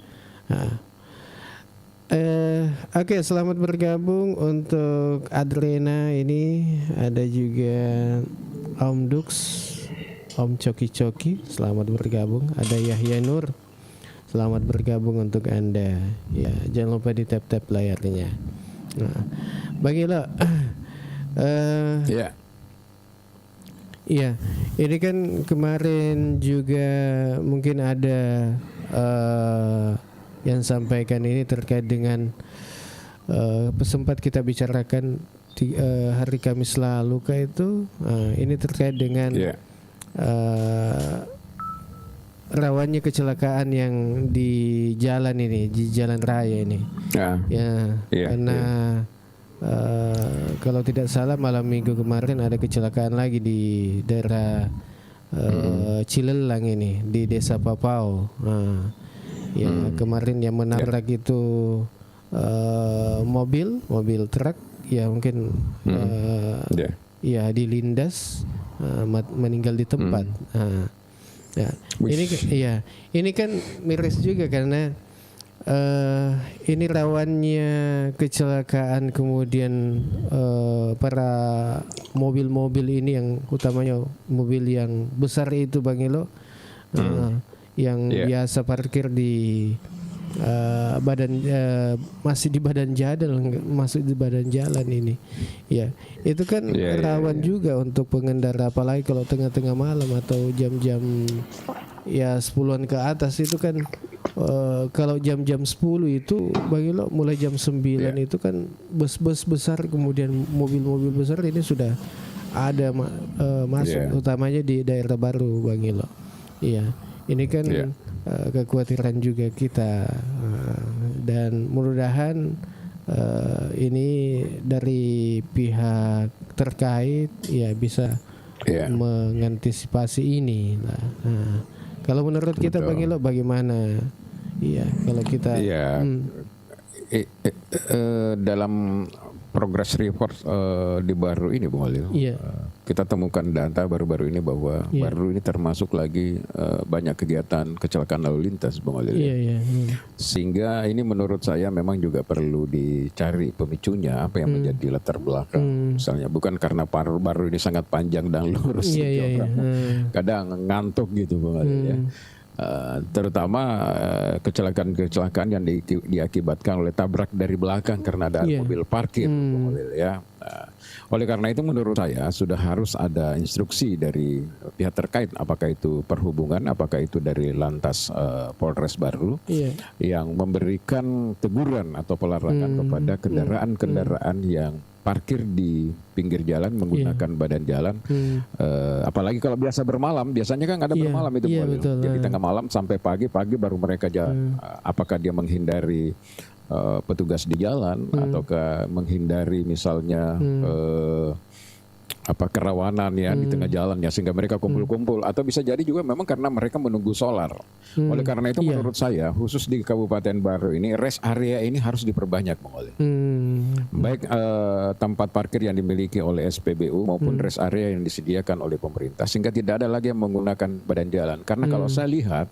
S1: Oke, selamat bergabung untuk Adrena ini, ada juga Om Dux, Om Coki-Coki, selamat bergabung. Ada Yahya Nur, selamat bergabung untuk Anda. Ya, jangan lupa di tap-tap layarnya. Nah, bagilah. Iya, ini kan kemarin juga mungkin ada yang sampaikan ini terkait dengan sempat kita bicarakan hari Kamis lalu itu. Ini terkait dengan rawannya kecelakaan yang di jalan ini, di jalan raya ini. Karena kalau tidak salah malam minggu kemarin ada kecelakaan lagi di daerah Cilelang ini, di desa Papau. Kemarin yang menabrak itu mobil truk ya mungkin ya dilindas, meninggal di tempat. Ini kan miris juga karena ini rawannya kecelakaan, kemudian para mobil-mobil ini yang utamanya mobil yang besar itu Bang Ilo, yang biasa parkir di masih di badan jalan, masuk di badan jalan ini, ya itu kan rawan juga untuk pengendara, apalagi kalau tengah-tengah malam atau jam-jam ya 10-an ke atas itu kan. Kalau jam-jam 10 itu Bang Ilo, mulai jam 9 itu kan bus-bus besar, kemudian mobil-mobil besar ini sudah ada masuk, utamanya di daerah baru Bang Ilo. Iya, ini kan kekhawatiran juga kita, dan mudah-mudahan ini dari pihak terkait ya bisa mengantisipasi ini lah. Kalau menurut kita Bang Ilo bagaimana? Iya, kalau kita
S2: dalam progress report di Baru ini Bung Holil.
S1: Iya.
S2: Kita temukan data baru-baru ini bahwa Baru ini termasuk lagi banyak kegiatan kecelakaan lalu lintas Bung Holil.
S1: Iya, iya.
S2: Sehingga ini menurut saya memang juga perlu dicari pemicunya, apa yang menjadi latar belakang. Misalnya bukan karena Baru ini sangat panjang dan lurus, kadang ngantuk gitu Bung Holil ya. Terutama kecelakaan-kecelakaan yang diakibatkan oleh tabrak dari belakang karena ada mobil parkir, ya. Oleh karena itu menurut saya sudah harus ada instruksi dari pihak terkait, apakah itu perhubungan, apakah itu dari Lantas Polres Baru, yang memberikan teguran atau pelarangan kepada kendaraan-kendaraan yang parkir di pinggir jalan menggunakan badan jalan, apalagi kalau biasa bermalam, biasanya kan ada bermalam itu, jadi tengah malam sampai pagi baru mereka jalan. Apakah dia menghindari petugas di jalan ataukah menghindari misalnya kerawanan ya di tengah jalan ya, sehingga mereka kumpul-kumpul, atau bisa jadi juga memang karena mereka menunggu solar. Oleh karena itu menurut saya khusus di Kabupaten Baru ini rest area ini harus diperbanyak Bang Oli. Baik tempat parkir yang dimiliki oleh SPBU maupun rest area yang disediakan oleh pemerintah, sehingga tidak ada lagi yang menggunakan badan jalan. Karena kalau saya lihat,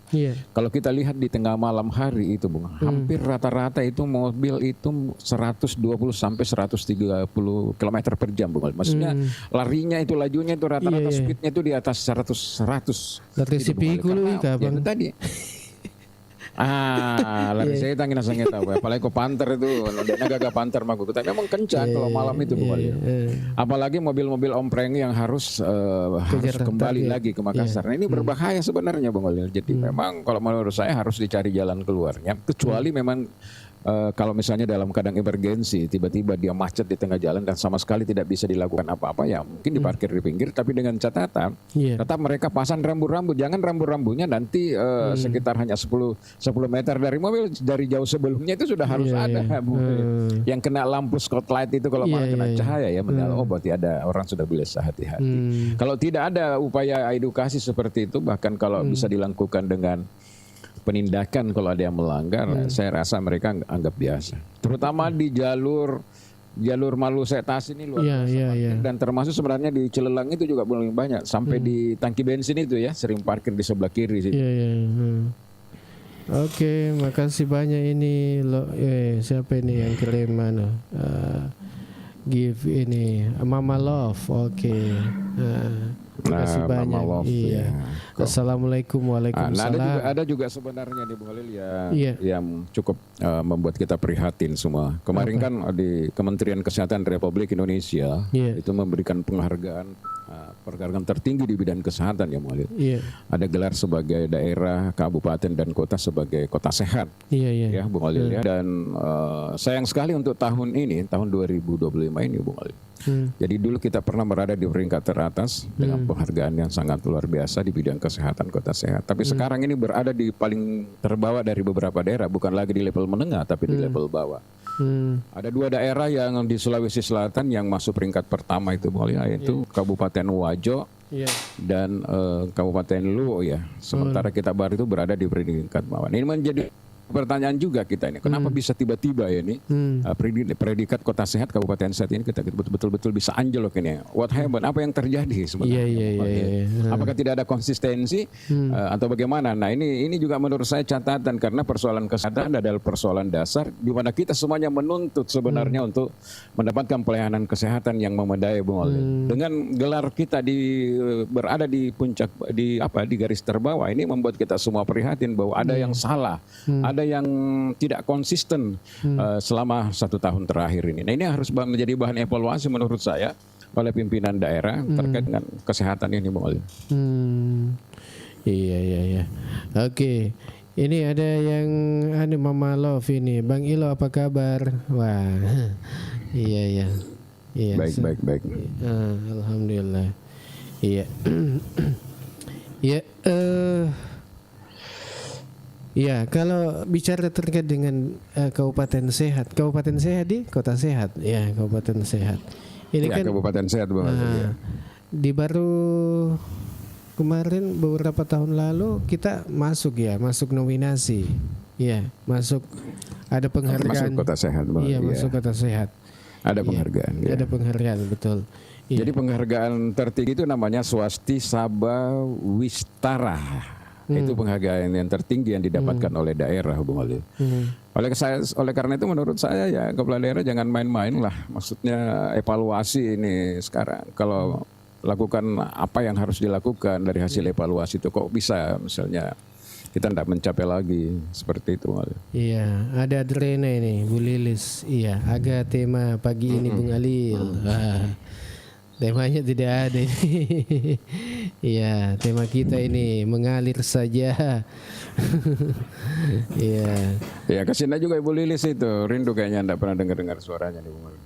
S2: kalau kita lihat di tengah malam hari itu Bung, hampir rata-rata itu mobil itu 120 sampai 130 km per jam Bung Oli. Maksudnya larinya itu, lajunya itu rata-rata speednya itu di atas 100.
S1: Lari si pikul
S2: itu tadi. Lari saya tangin asangnya tahu. Apalagi kok panter itu, naga panter mah kita memang kencang kalau malam itu apalagi mobil-mobil ompreng yang harus kembali lagi ke Makassar. Nah, ini berbahaya sebenarnya Bang Olil. Jadi memang kalau menurut saya harus dicari jalan keluarnya, kecuali memang kalau misalnya dalam keadaan emergensi tiba-tiba dia macet di tengah jalan dan sama sekali tidak bisa dilakukan apa-apa, ya mungkin diparkir di pinggir, tapi dengan catatan tetap mereka pasang rambu-rambu. Jangan rambu-rambunya nanti sekitar hanya 10 meter dari mobil, dari jauh sebelumnya itu sudah harus ada yang kena lampu spotlight itu kalau malah kena cahaya ya mendalam. Berarti ada orang sudah biasa hati-hati. Kalau tidak ada upaya edukasi seperti itu, bahkan kalau bisa dilakukan dengan penindakan kalau ada yang melanggar, saya rasa mereka anggap biasa. Terutama di jalur Malusetas ini luar biasa. Dan termasuk sebenarnya di Cilelang itu juga belum banyak. Sampai di tangki bensin itu ya, sering parkir di sebelah kiri situ.
S1: Oke, makasih banyak ini siapa ini yang kirim mana? Give ini Mama Love. Oke. Terima kasih banyak. Assalamualaikum, waalaikumsalam.
S2: Ada juga sebenarnya nih Bung Halil yang cukup membuat kita prihatin semua. Kemarin kan di Kementerian Kesehatan Republik Indonesia itu memberikan penghargaan tertinggi di bidang kesehatan ya Bung Halil. Ada gelar sebagai daerah, kabupaten dan kota sebagai kota sehat. Ya Bung Halil ya. Dan sayang sekali untuk tahun ini, tahun 2025 ini Bung Halil. Jadi dulu kita pernah berada di peringkat teratas dengan penghargaan yang sangat luar biasa di bidang kesehatan kota sehat. Tapi sekarang ini berada di paling terbawah dari beberapa daerah, bukan lagi di level menengah tapi di level bawah. Ada 2 daerah yang di Sulawesi Selatan yang masuk peringkat pertama itu yaitu Kabupaten Wajo dan Kabupaten Luwu ya. Sementara kita Baru itu berada di peringkat bawah. Ini menjadi pertanyaan juga kita ini, kenapa bisa tiba-tiba ya ini predikat kota sehat, kabupaten sehat ini kita betul-betul bisa anjlok ini. What happened? Apa yang terjadi sebenarnya? Apakah tidak ada konsistensi atau bagaimana? Nah ini juga menurut saya catatan, karena persoalan kesehatan adalah persoalan dasar di mana kita semuanya menuntut sebenarnya untuk mendapatkan pelayanan kesehatan yang memadai Bung Oli. Dengan gelar kita berada di puncak di garis terbawah, ini membuat kita semua prihatin bahwa ada yang salah, ada yang tidak konsisten selama 1 tahun terakhir ini. Nah ini harus menjadi bahan evaluasi menurut saya oleh pimpinan daerah terkait dengan kesehatan ini Bung Oli.
S1: Iya. Oke. Ini ada yang Mama Love ini. Bang Ilo apa kabar? Wah. Iya.
S2: Baik.
S1: Alhamdulillah. Iya. Ya, kalau bicara terkait dengan kabupaten sehat di kota sehat, ya kabupaten sehat. Ini kan
S2: kabupaten sehat Bang.
S1: Di Baru kemarin beberapa tahun lalu kita masuk nominasi, masuk ada penghargaan.
S2: Masuk kota sehat Bang.
S1: Masuk kota sehat.
S2: Ada penghargaan. Ya.
S1: Ada penghargaan, betul. Iya.
S2: Jadi penghargaan tertinggi itu namanya Swasti Sabha Wistara. Itu penghargaan yang tertinggi yang didapatkan oleh daerah, Bung Ali. Oleh karena itu menurut saya ya kepala daerah jangan main-main lah. Maksudnya evaluasi ini sekarang. Kalau lakukan apa yang harus dilakukan dari hasil evaluasi itu kok bisa misalnya kita tidak mencapai lagi seperti itu. Bung Ali.
S1: Iya, ada Adrena ini, Bu Lilis. Iya, agak tema pagi ini Bung Alil. Temanya tidak ada ini. Iya, tema kita ini mengalir saja. Iya.
S2: Ya kesini juga Ibu Lilis itu rindu kayaknya tidak pernah dengar suaranya nih Bung Ali.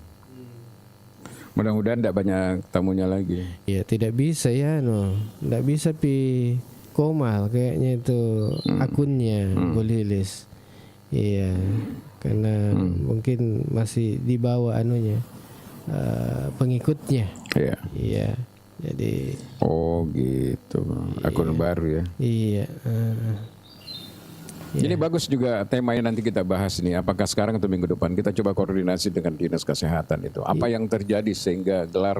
S2: Mudah-mudahan tidak banyak tamunya lagi.
S1: Ya tidak bisa ya, tidak bisa pi Komal kayaknya itu akunnya Bu Lilis. Iya, karena mungkin masih di bawah anunya. Pengikutnya.
S2: Iya.
S1: Iya. Jadi.
S2: Oh gitu. Akun baru ya.
S1: Iya.
S2: Ini bagus juga temanya nanti kita bahas nih. Apakah sekarang atau minggu depan kita coba koordinasi dengan Dinas Kesehatan itu. Apa yang terjadi sehingga gelar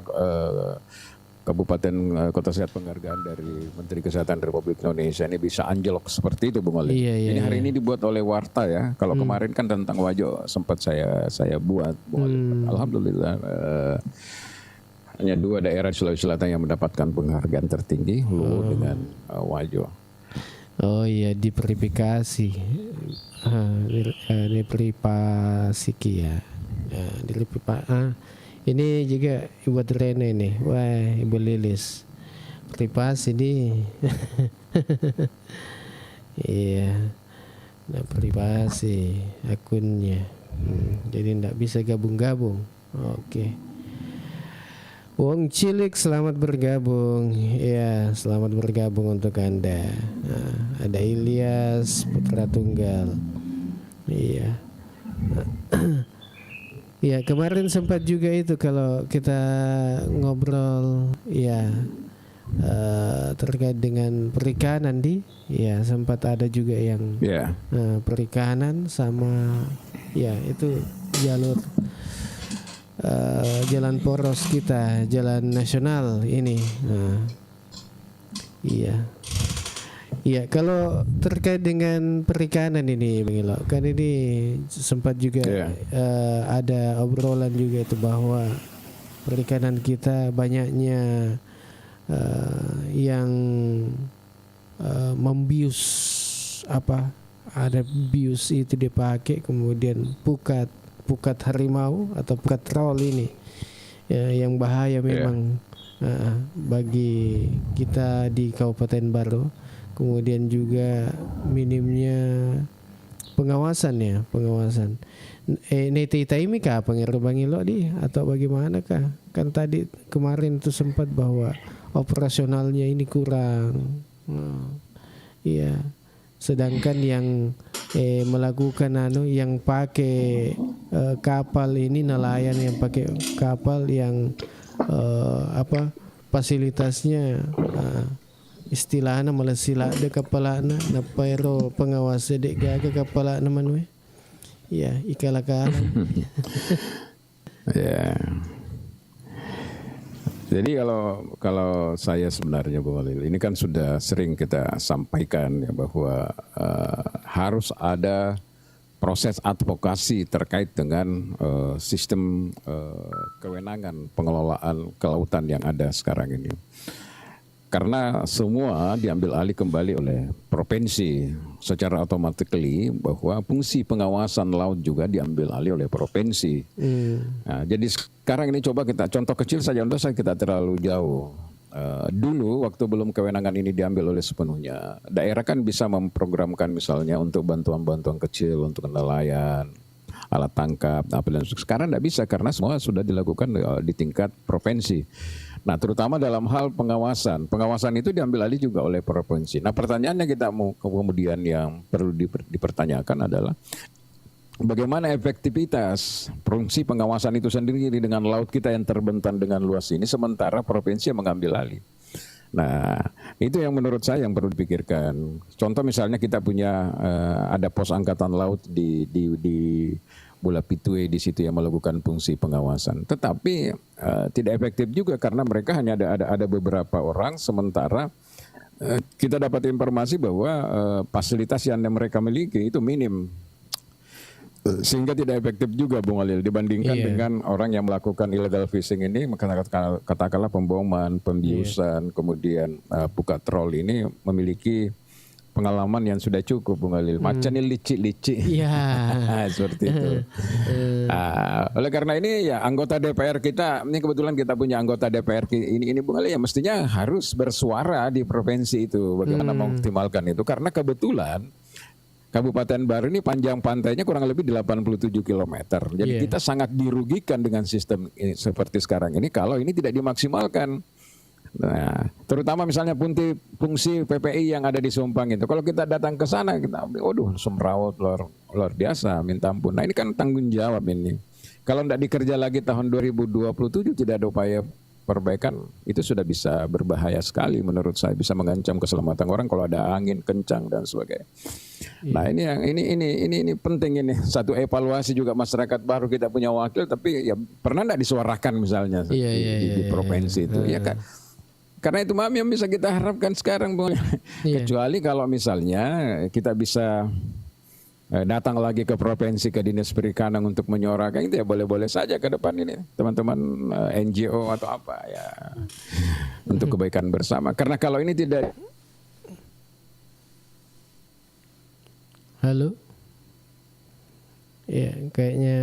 S2: Kabupaten Kota Sehat penghargaan dari Menteri Kesehatan Republik Indonesia ini bisa anjlok seperti itu Bung Ali.
S1: Iya,
S2: ini hari ini dibuat oleh Warta ya. Kalau kemarin kan tentang Wajo sempat saya buat Bung Ali. Alhamdulillah hanya 2 daerah di Sulawesi Selatan yang mendapatkan penghargaan tertinggi, Luwu dengan Wajo.
S1: Oh iya, diverifikasi. Diverifikasi ya. Ini juga Ibu Adrena ini. Wah, Ibu Lilis. Privasi ini. Iya. Nah, privasi akunnya. Jadi enggak bisa gabung-gabung. Oke. Wong Cilik selamat bergabung. Ya, selamat bergabung untuk Anda. Nah, ada Ilyas Putra Tunggal. Iya. Ya kemarin sempat juga itu kalau kita ngobrol ya terkait dengan perikanan ya sempat ada juga yang perikanan sama ya itu jalur jalan poros kita, jalan nasional ini. Iya, kalau terkait dengan perikanan ini, Bang Ilo, kan ini sempat juga ada obrolan juga itu bahwa perikanan kita banyaknya yang membius ada bius itu dipakai, kemudian pukat harimau atau pukat troll ini yang bahaya memang bagi kita di Kabupaten Baro. Kemudian juga minimnya pengawasan. Neti taimi kah pengiru Bangilo atau bagaimana kah? Kan tadi kemarin itu sempat bahwa operasionalnya ini kurang. Iya. Sedangkan yang melakukan yang pakai kapal ini nelayan yang pakai kapal yang fasilitasnya istilahnya malah sila de kapalana na pero pengawas dek gaga kapalana manwe ya ikalakalan.
S2: Ya. Jadi kalau saya sebenarnya Bung Alil, ini kan sudah sering kita sampaikan ya bahwa harus ada proses advokasi terkait dengan sistem kewenangan pengelolaan kelautan yang ada sekarang ini. Karena semua diambil alih kembali oleh provinsi secara automatically bahwa fungsi pengawasan laut juga diambil alih oleh provinsi. Nah, jadi sekarang ini coba kita contoh kecil saja untuk kita terlalu jauh. Dulu waktu belum kewenangan ini diambil oleh sepenuhnya, daerah kan bisa memprogramkan misalnya untuk bantuan-bantuan kecil untuk nelayan, alat tangkap, apa dan sekarang tidak bisa karena semua sudah dilakukan di tingkat provinsi. Nah, terutama dalam hal pengawasan. Pengawasan itu diambil alih juga oleh provinsi. Nah, pertanyaannya kita mau kemudian yang perlu dipertanyakan adalah bagaimana efektivitas fungsi pengawasan itu sendiri dengan laut kita yang terbentang dengan luas ini sementara provinsi yang mengambil alih. Nah, itu yang menurut saya yang perlu dipikirkan. Contoh misalnya kita punya ada pos angkatan laut di bola pitue di situ yang melakukan fungsi pengawasan. Tetapi tidak efektif juga karena mereka hanya ada beberapa orang, sementara kita dapat informasi bahwa fasilitas yang mereka miliki itu minim. Sehingga tidak efektif juga Bung Alil dibandingkan dengan orang yang melakukan illegal fishing ini, katakanlah pemboman, pembiusan, kemudian buka troll ini memiliki pengalaman yang sudah cukup Bung Alil. Macan ini licik-licik. Seperti itu. Oleh karena ini ya anggota DPR kita, ini kebetulan kita punya anggota DPR ini Bung Alil, ya mestinya harus bersuara di provinsi itu bagaimana mengoptimalkan itu, karena kebetulan Kabupaten Baru ini panjang pantainya kurang lebih 87 km. Jadi kita sangat dirugikan dengan sistem ini, seperti sekarang ini kalau ini tidak dimaksimalkan. Nah, terutama misalnya fungsi PPI yang ada di Sumpang itu. Kalau kita datang ke sana, kita semrawut luar biasa, minta ampun. Nah ini kan tanggung jawab ini. Kalau tidak dikerja lagi tahun 2027 tidak ada upaya perbaikan, itu sudah bisa berbahaya sekali menurut saya, bisa mengancam keselamatan orang kalau ada angin kencang dan sebagainya. Nah ini penting ini, satu evaluasi juga masyarakat baru, kita punya wakil tapi ya pernah tidak disuarakan misalnya di provinsi itu ya kan. Karena itu yang bisa kita harapkan sekarang Bung. Kecuali kalau misalnya kita bisa datang lagi ke provinsi, ke dinas perikanan untuk menyuarakan itu, ya boleh-boleh saja ke depan ini teman-teman NGO atau apa ya, untuk kebaikan bersama. Karena kalau ini tidak.
S1: Halo, ya kayaknya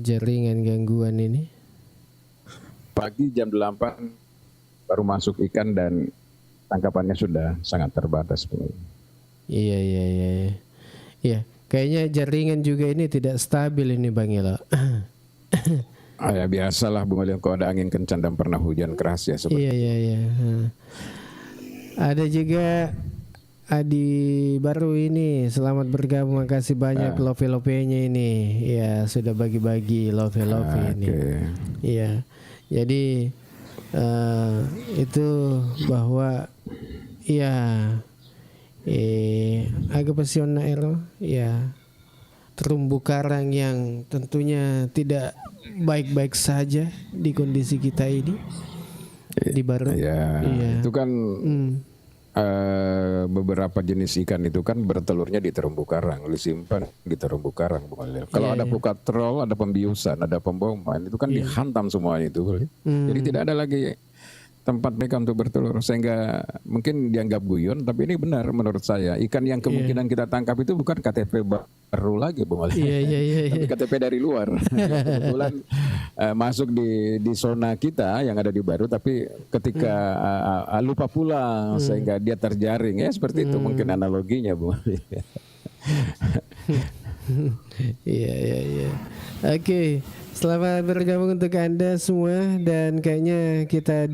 S1: jaringan gangguan ini.
S2: Pagi jam 8 baru masuk ikan dan tangkapannya sudah sangat terbatas.
S1: Iya, kayaknya jaringan juga ini tidak stabil ini Bang Ilo.
S2: Ya biasalah Bung Alil, kalau ada angin kencang dan pernah hujan keras ya seperti.
S1: Iya. Ada juga Adi baru ini, selamat bergabung, makasih banyak love-nya ini. Ya sudah bagi-bagi love ini. Iya, jadi itu bahwa ya agak pasionair ya, terumbu karang yang tentunya tidak baik-baik saja di kondisi kita ini di Baru.
S2: Itu kan beberapa jenis ikan itu kan bertelurnya di terumbu karang, disimpan di terumbu karang Bung Alil. Kalau ada pukat troll, ada pembiusan, ada pemboman, itu kan dihantam semuanya itu. Jadi tidak ada lagi tempat mereka untuk bertelur, sehingga mungkin dianggap guyon, tapi ini benar menurut saya. Ikan yang kemungkinan kita tangkap itu bukan KTP baru lagi Bung Alil, tapi KTP dari luar. Kebetulan masuk di zona kita yang ada di Baru, tapi ketika lupa pulang sehingga dia terjaring ya, seperti itu mungkin analoginya Bung Alil.
S1: Iya. Oke. Selamat bergabung untuk Anda semua, dan kayaknya kita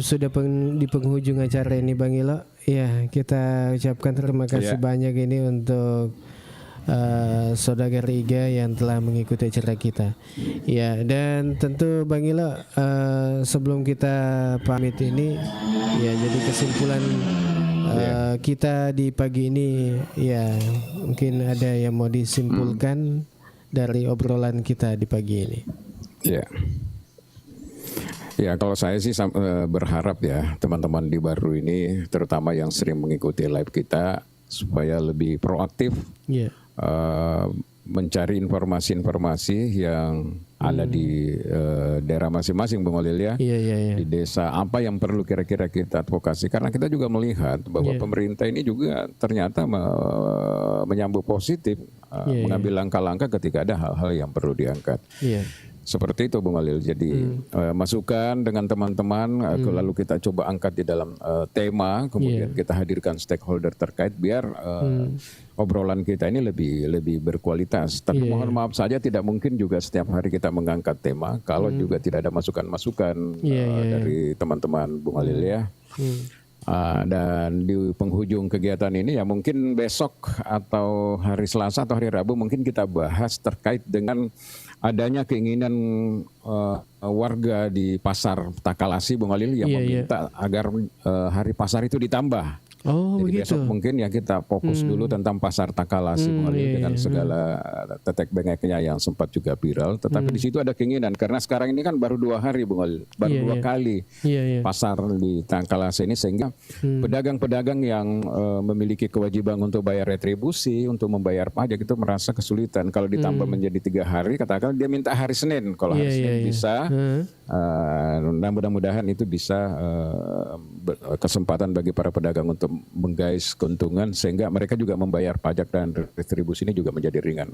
S1: sudah di penghujung acara ini Bang Ilo. Ya, kita ucapkan terima kasih banyak ini untuk Saudagar Iga yang telah mengikuti acara kita. Ya, dan tentu Bang Ilo, sebelum kita pamit ini, ya jadi kesimpulan kita di pagi ini, ya mungkin ada yang mau disimpulkan dari obrolan kita di pagi ini.
S2: Ya kalau saya sih berharap ya teman-teman di Baru ini, terutama yang sering mengikuti live kita, supaya lebih proaktif mencari informasi-informasi yang ada di daerah masing-masing Bung Alil ya. Di desa apa yang perlu kira-kira kita advokasi, karena kita juga melihat bahwa pemerintah ini juga ternyata menyambut positif, mengambil langkah-langkah ketika ada hal-hal yang perlu diangkat. Seperti itu Bung Alil. Jadi masukan dengan teman-teman, lalu kita coba angkat di dalam tema, kemudian kita hadirkan stakeholder terkait biar obrolan kita ini lebih berkualitas. Tapi mohon maaf saja, tidak mungkin juga setiap hari kita mengangkat tema kalau juga tidak ada masukan-masukan dari teman-teman Bung Alil ya. Dan di penghujung kegiatan ini ya mungkin besok atau hari Selasa atau hari Rabu mungkin kita bahas terkait dengan adanya keinginan warga di pasar Takalasi Bung Alil yang meminta agar hari pasar itu ditambah.
S1: Oh,
S2: Jadi
S1: begitu.
S2: besok mungkin ya kita fokus dulu tentang pasar Takalasi Bung Alil, dengan segala tetek bengeknya yang sempat juga viral. Tetapi di situ ada keinginan karena sekarang ini kan baru 2 hari Bung Alil, baru
S1: Iya,
S2: 2
S1: iya.
S2: kali
S1: Iya, iya.
S2: pasar di Takalasi ini, sehingga pedagang-pedagang yang memiliki kewajiban untuk bayar retribusi, untuk membayar pajak itu merasa kesulitan. Kalau ditambah menjadi 3 hari, katakan dia minta hari Senin. Kalau hari
S1: Iya,
S2: Senin
S1: iya, iya.
S2: bisa, nah mudah-mudahan itu bisa kesempatan bagi para pedagang untuk menggais keuntungan sehingga mereka juga membayar pajak dan retribusi ini juga menjadi ringan.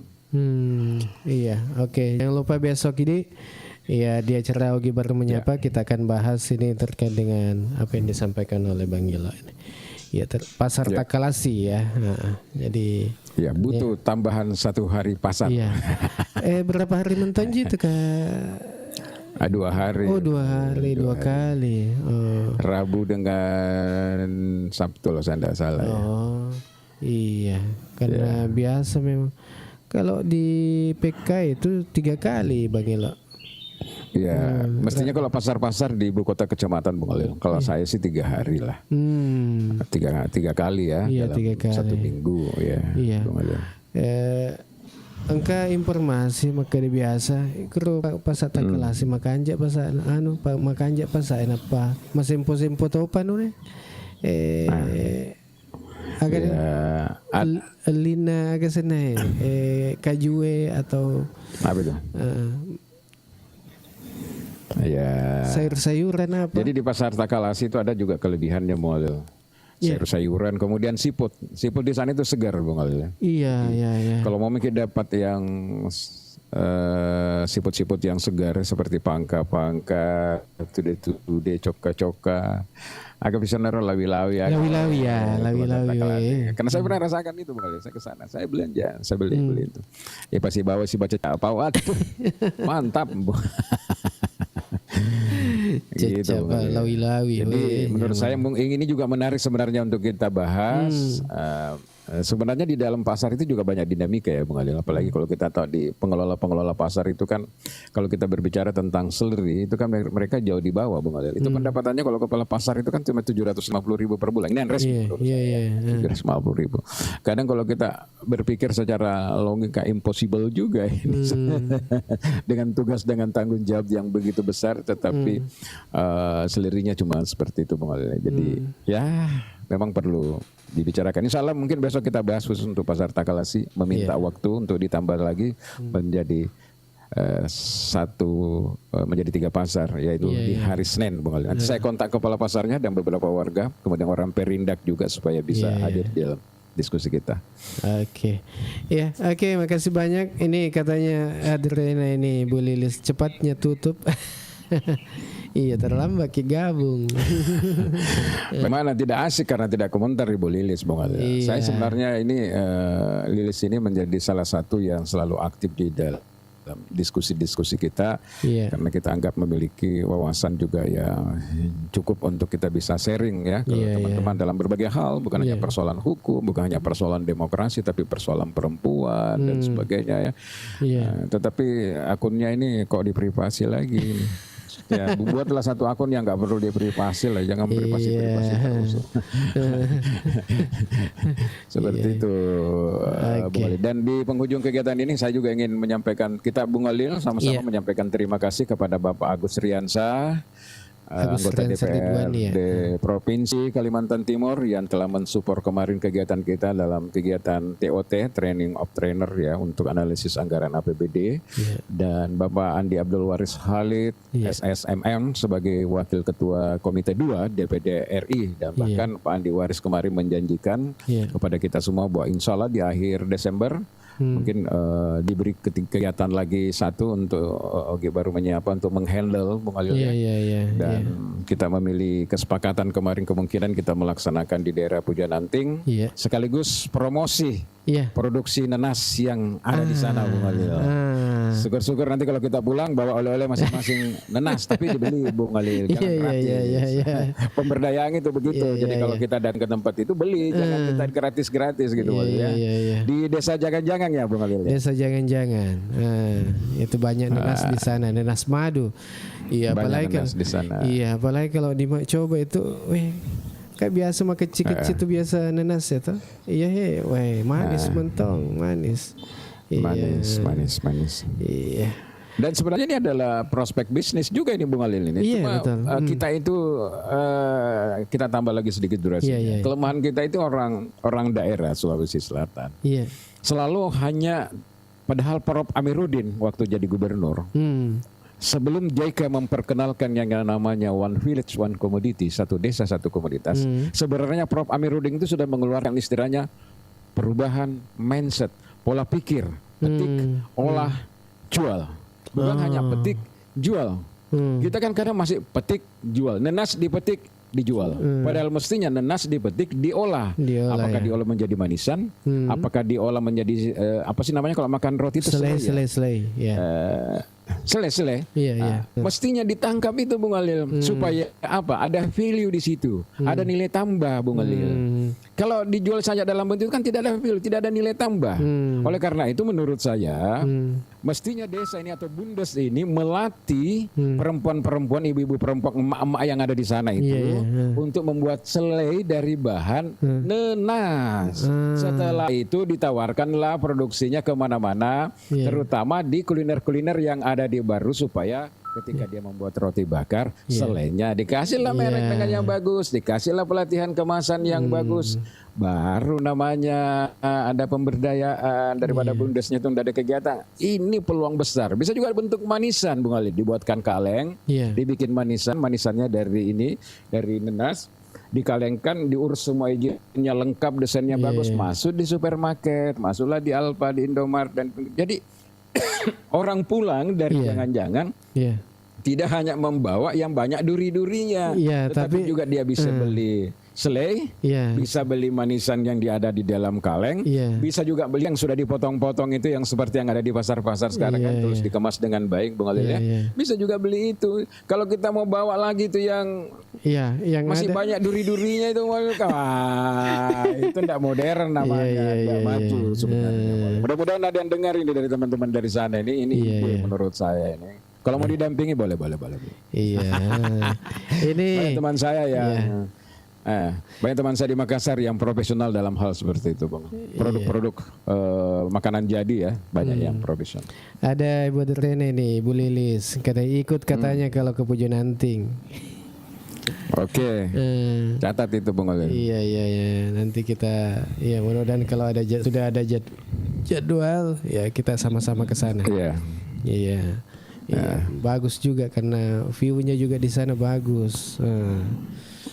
S1: Iya, oke. Jangan lupa besok ini ya di acara Ogi Baru Menyapa kita akan bahas ini terkait dengan apa yang disampaikan oleh Bang Gilo ini. Ya, pasar Takalasi ya. Nah, jadi
S2: Ya butuh tambahan 1 hari pasar.
S1: iya. Berapa hari nonton itu Kak?
S2: 2 hari.
S1: Oh, 2 hari, 2 kali. Oh.
S2: Rabu dengan Sabtu loh saya tidak salah. Ya.
S1: Oh, iya. Karena biasa memang kalau di PK itu 3 kali Bang Gilo.
S2: Ya, mestinya kalau pasar-pasar di ibu kota kecamatan Bung Alil, kalau saya sih 3 hari lah. 3 kali ya,
S1: Iya,
S2: dalam
S1: 3 kali.
S2: 1 minggu ya.
S1: Iya.
S2: Bung Alil.
S1: Angka informasi maka di biasa kru pasar Takalasi makanja pasar makanja pasar apa masih impo tau pa nun agak lina agak sana kajue atau
S2: Apa itu? Ya.
S1: sayur-sayuran apa?
S2: Jadi di pasar Takalasi itu ada juga kelebihannya Bung Alil. Sayur-sayuran, kemudian siput. Siput di sana itu segar Bung Alil.
S1: Iya, iya, iya.
S2: Kalau mau mikir dapat yang siput-siput yang segar seperti pangka-pangka, tude, coka-coka, agak bisa naruh lawi-lawi.
S1: Lawi-lawi ya, lawi-lawi.
S2: Karena saya pernah rasakan itu Bung Alil. Saya ke sana, saya belanja, saya beli itu. Ya pasti bawa si baca apa, waduh, mantap. Gitu,
S1: lawi-lawi.
S2: Jadi menurut saya ini juga menarik sebenarnya untuk kita bahas. Sebenarnya di dalam pasar itu juga banyak dinamika ya Bung Alil. Apalagi kalau kita tahu di pengelola pasar itu kan, kalau kita berbicara tentang seleri itu kan mereka jauh di bawah Bung Alil. Itu pendapatannya kalau kepala pasar itu kan cuma 750.000 per bulan. Ini yang resmi.
S1: Iya.
S2: 750.000. Kadang kalau kita berpikir secara logika impossible juga ini dengan tugas dengan tanggung jawab yang begitu besar, tetapi selerinya cuma seperti itu Bung Alil. Jadi ya memang perlu dibicarakan. Insya Allah mungkin besok kita bahas khusus untuk pasar Takalasi, meminta waktu untuk ditambah lagi menjadi menjadi 3 pasar, yaitu di hari Senin Bung Alil. Nanti saya kontak kepala pasarnya dan beberapa warga, kemudian orang Perindak juga supaya bisa hadir di dalam diskusi kita.
S1: Oke. Ya, oke, makasih banyak. Ini katanya Adriana ini Bu Lilis cepatnya tutup. Iya, terlambat gabung.
S2: Bagaimana tidak asik karena tidak komentar Ibu Lilis Bung Alil.
S1: Iya.
S2: Saya sebenarnya ini Lilis ini menjadi salah satu yang selalu aktif di dalam diskusi-diskusi kita, karena kita anggap memiliki wawasan juga ya cukup untuk kita bisa sharing ya ke teman-teman dalam berbagai hal, bukan hanya persoalan hukum, bukan hanya persoalan demokrasi, tapi persoalan perempuan dan sebagainya ya. Tetapi akunnya ini kok diprivasi lagi. Ya, buatlah satu akun yang nggak perlu diprivasi lah, jangan privasi terus. Seperti itu, Bung Alil. Dan di penghujung kegiatan ini saya juga ingin menyampaikan, kita Bung Alil sama-sama menyampaikan terima kasih kepada Bapak Agus Riansah, anggota DPRD Provinsi Kalimantan Timur yang telah mensupport kemarin kegiatan kita dalam kegiatan TOT, Training of Trainer ya, untuk analisis anggaran APBD, dan Bapak Andi Abdul Waris Khalid SSMM sebagai Wakil Ketua Komite 2 DPD RI, dan bahkan Pak Andi Waris kemarin menjanjikan kepada kita semua bahwa insya Allah di akhir Desember mungkin diberi kegiatan lagi satu untuk Ogi Baru Menyapa untuk menghandle Bung Alil dan kita memilih kesepakatan kemarin kemungkinan kita melaksanakan di daerah Pujan Anting sekaligus promosi produksi nanas yang ada di sana Bung Alil. Syukur-syukur nanti kalau kita pulang bawa oleh-oleh masing-masing nanas, tapi dibeli Bung Alil, jangan gratis. Pemberdayaan itu begitu. Jadi kalau kita datang ke tempat itu beli, jangan kita gratis-gratis gitu ya. Di Desa Jangan-Jangan ya Bung Alil.
S1: Desa Jangan-Jangan. Itu banyak nanas di sana, nanas madu. Iya, apalagi
S2: nanas di sana.
S1: Iya, apalagi kalau coba itu Kayak biasa mah kecil-kecil tuh biasa nenas ya tuh. Iya he, weh manis mentong, manis.
S2: Manis.
S1: Iya.
S2: Dan sebenarnya ini adalah prospek bisnis juga ini Bung Alil ini.
S1: Iya,
S2: Cuma
S1: betul.
S2: kita itu kita tambah lagi sedikit durasinya.
S1: Iya.
S2: Kelemahan kita itu orang daerah Sulawesi Selatan.
S1: Iya.
S2: Selalu hanya padahal Prof Amiruddin waktu jadi gubernur. Sebelum JK memperkenalkan yang namanya One Village One Commodity, satu desa satu komoditas, sebenarnya Prof Amiruddin itu sudah mengeluarkan istilahnya perubahan mindset, pola pikir, petik, olah, jual. Bukan hanya petik, jual. Kita kan kadang masih petik, jual. Nenas dipetik, dijual. Padahal mestinya nenas dipetik, diolah. Apakah diolah menjadi manisan? Apakah diolah menjadi apa sih namanya kalau makan roti itu
S1: selai. Ya.
S2: Selai.
S1: Iya.
S2: Mestinya ditangkap itu Bung Alil supaya apa? Ada value di situ, ada nilai tambah Bung Alil. Kalau dijual saja dalam bentuk kan tidak ada value, tidak ada nilai tambah. Oleh karena itu menurut saya mestinya desa ini atau bundes ini melatih perempuan-perempuan, ibu-ibu perempuan, emak-emak yang ada di sana itu untuk membuat selai dari bahan nenas. Setelah itu ditawarkanlah produksinya kemana-mana, terutama di kuliner-kuliner yang ada di Baru supaya ketika dia membuat roti bakar, selainya dikasihlah merek dengan yang bagus, dikasihlah pelatihan kemasan yang bagus, baru namanya ada pemberdayaan daripada bundesnya itu ada kegiatan. Ini peluang besar. Bisa juga bentuk manisan, Bung Ali, dibuatkan kaleng, dibikin manisannya dari nenas, dikalengkan, diurus semua izinnya lengkap, desainnya bagus, masuk di supermarket, masuklah di Alfa, di Indomaret, dan jadi orang pulang dari jangan-jangan tidak hanya membawa yang banyak duri-durinya, tetapi juga dia bisa beli selai, bisa beli manisan yang ada di dalam kaleng, bisa juga beli yang sudah dipotong-potong itu yang seperti yang ada di pasar-pasar sekarang kan, terus dikemas dengan baik, Bung Alil ya. Bisa juga beli itu. Kalau kita mau bawa lagi itu yang masih ada banyak duri-durinya itu, itu tidak modern namanya, tidak maju sebenarnya. Mudah-mudahan ada yang dengar ini dari teman-teman dari sana ini menurut saya ini. Kalau mau didampingi boleh.
S1: Iya. Ini
S2: banyak teman saya yang banyak teman saya di Makassar yang profesional dalam hal seperti itu, Bang. Produk-produk makanan jadi ya, banyak yang profesional.
S1: Ada Ibu Rene nih, Bu Lilis, katanya kalau ke Pujon Anting.
S2: Oke. Catat itu Bung Alil.
S1: Iya. Nanti kita mudah-mudahan kalau sudah ada jadwal ya kita sama-sama ke sana. Iya. Bagus juga karena view-nya juga di sana bagus.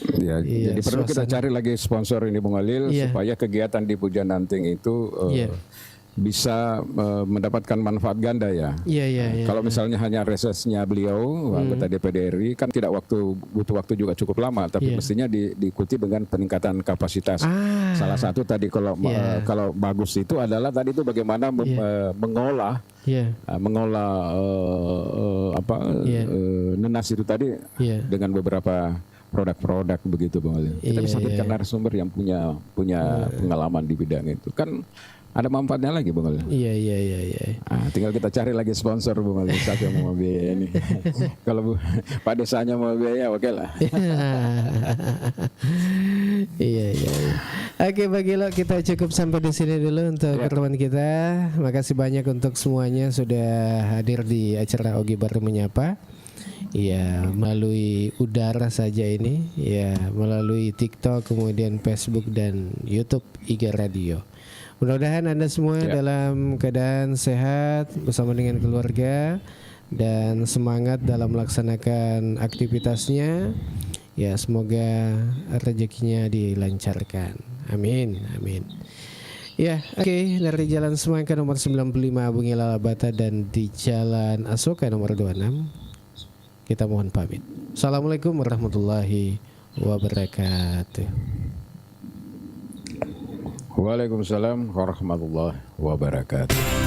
S2: Jadi perlu kita cari lagi sponsor ini Bung Alil supaya kegiatan di Pujon Anting itu bisa mendapatkan manfaat ganda ya. Kalau misalnya hanya resesnya beliau anggota DPD RI kan butuh waktu juga cukup lama, tapi mestinya diikuti dengan peningkatan kapasitas. Salah satu tadi kalau bagus itu adalah tadi itu bagaimana mengolah nenas itu tadi dengan beberapa produk-produk begitu Bung Alil. Kita bisa hadirkan narasumber yang punya pengalaman di bidang itu kan. Ada manfaatnya lagi Bung Alil.
S1: Iya.
S2: Tinggal kita cari lagi sponsor Bung Alil, siapa yang mau biaya ini. Kalau Pak Desanya mau biaya oke lah.
S1: Iya. Oke Bang Gilo, kita cukup sampai di sini dulu untuk pertemuan kita. Makasih banyak untuk semuanya sudah hadir di acara Ogi Baru Menyapa. Iya, melalui udara saja ini, melalui TikTok, kemudian Facebook dan YouTube IG Radio. Mudah-mudahan Anda semua dalam keadaan sehat bersama dengan keluarga dan semangat dalam melaksanakan aktivitasnya. Ya, semoga rezekinya dilancarkan. Amin. Ya, oke. Dari Jalan Semangka nomor 95 Bung Ilal Bata dan di Jalan Asoka nomor 26. Kita mohon pamit. Assalamualaikum warahmatullahi wabarakatuh.
S2: Waalaikumsalam warahmatullahi wabarakatuh.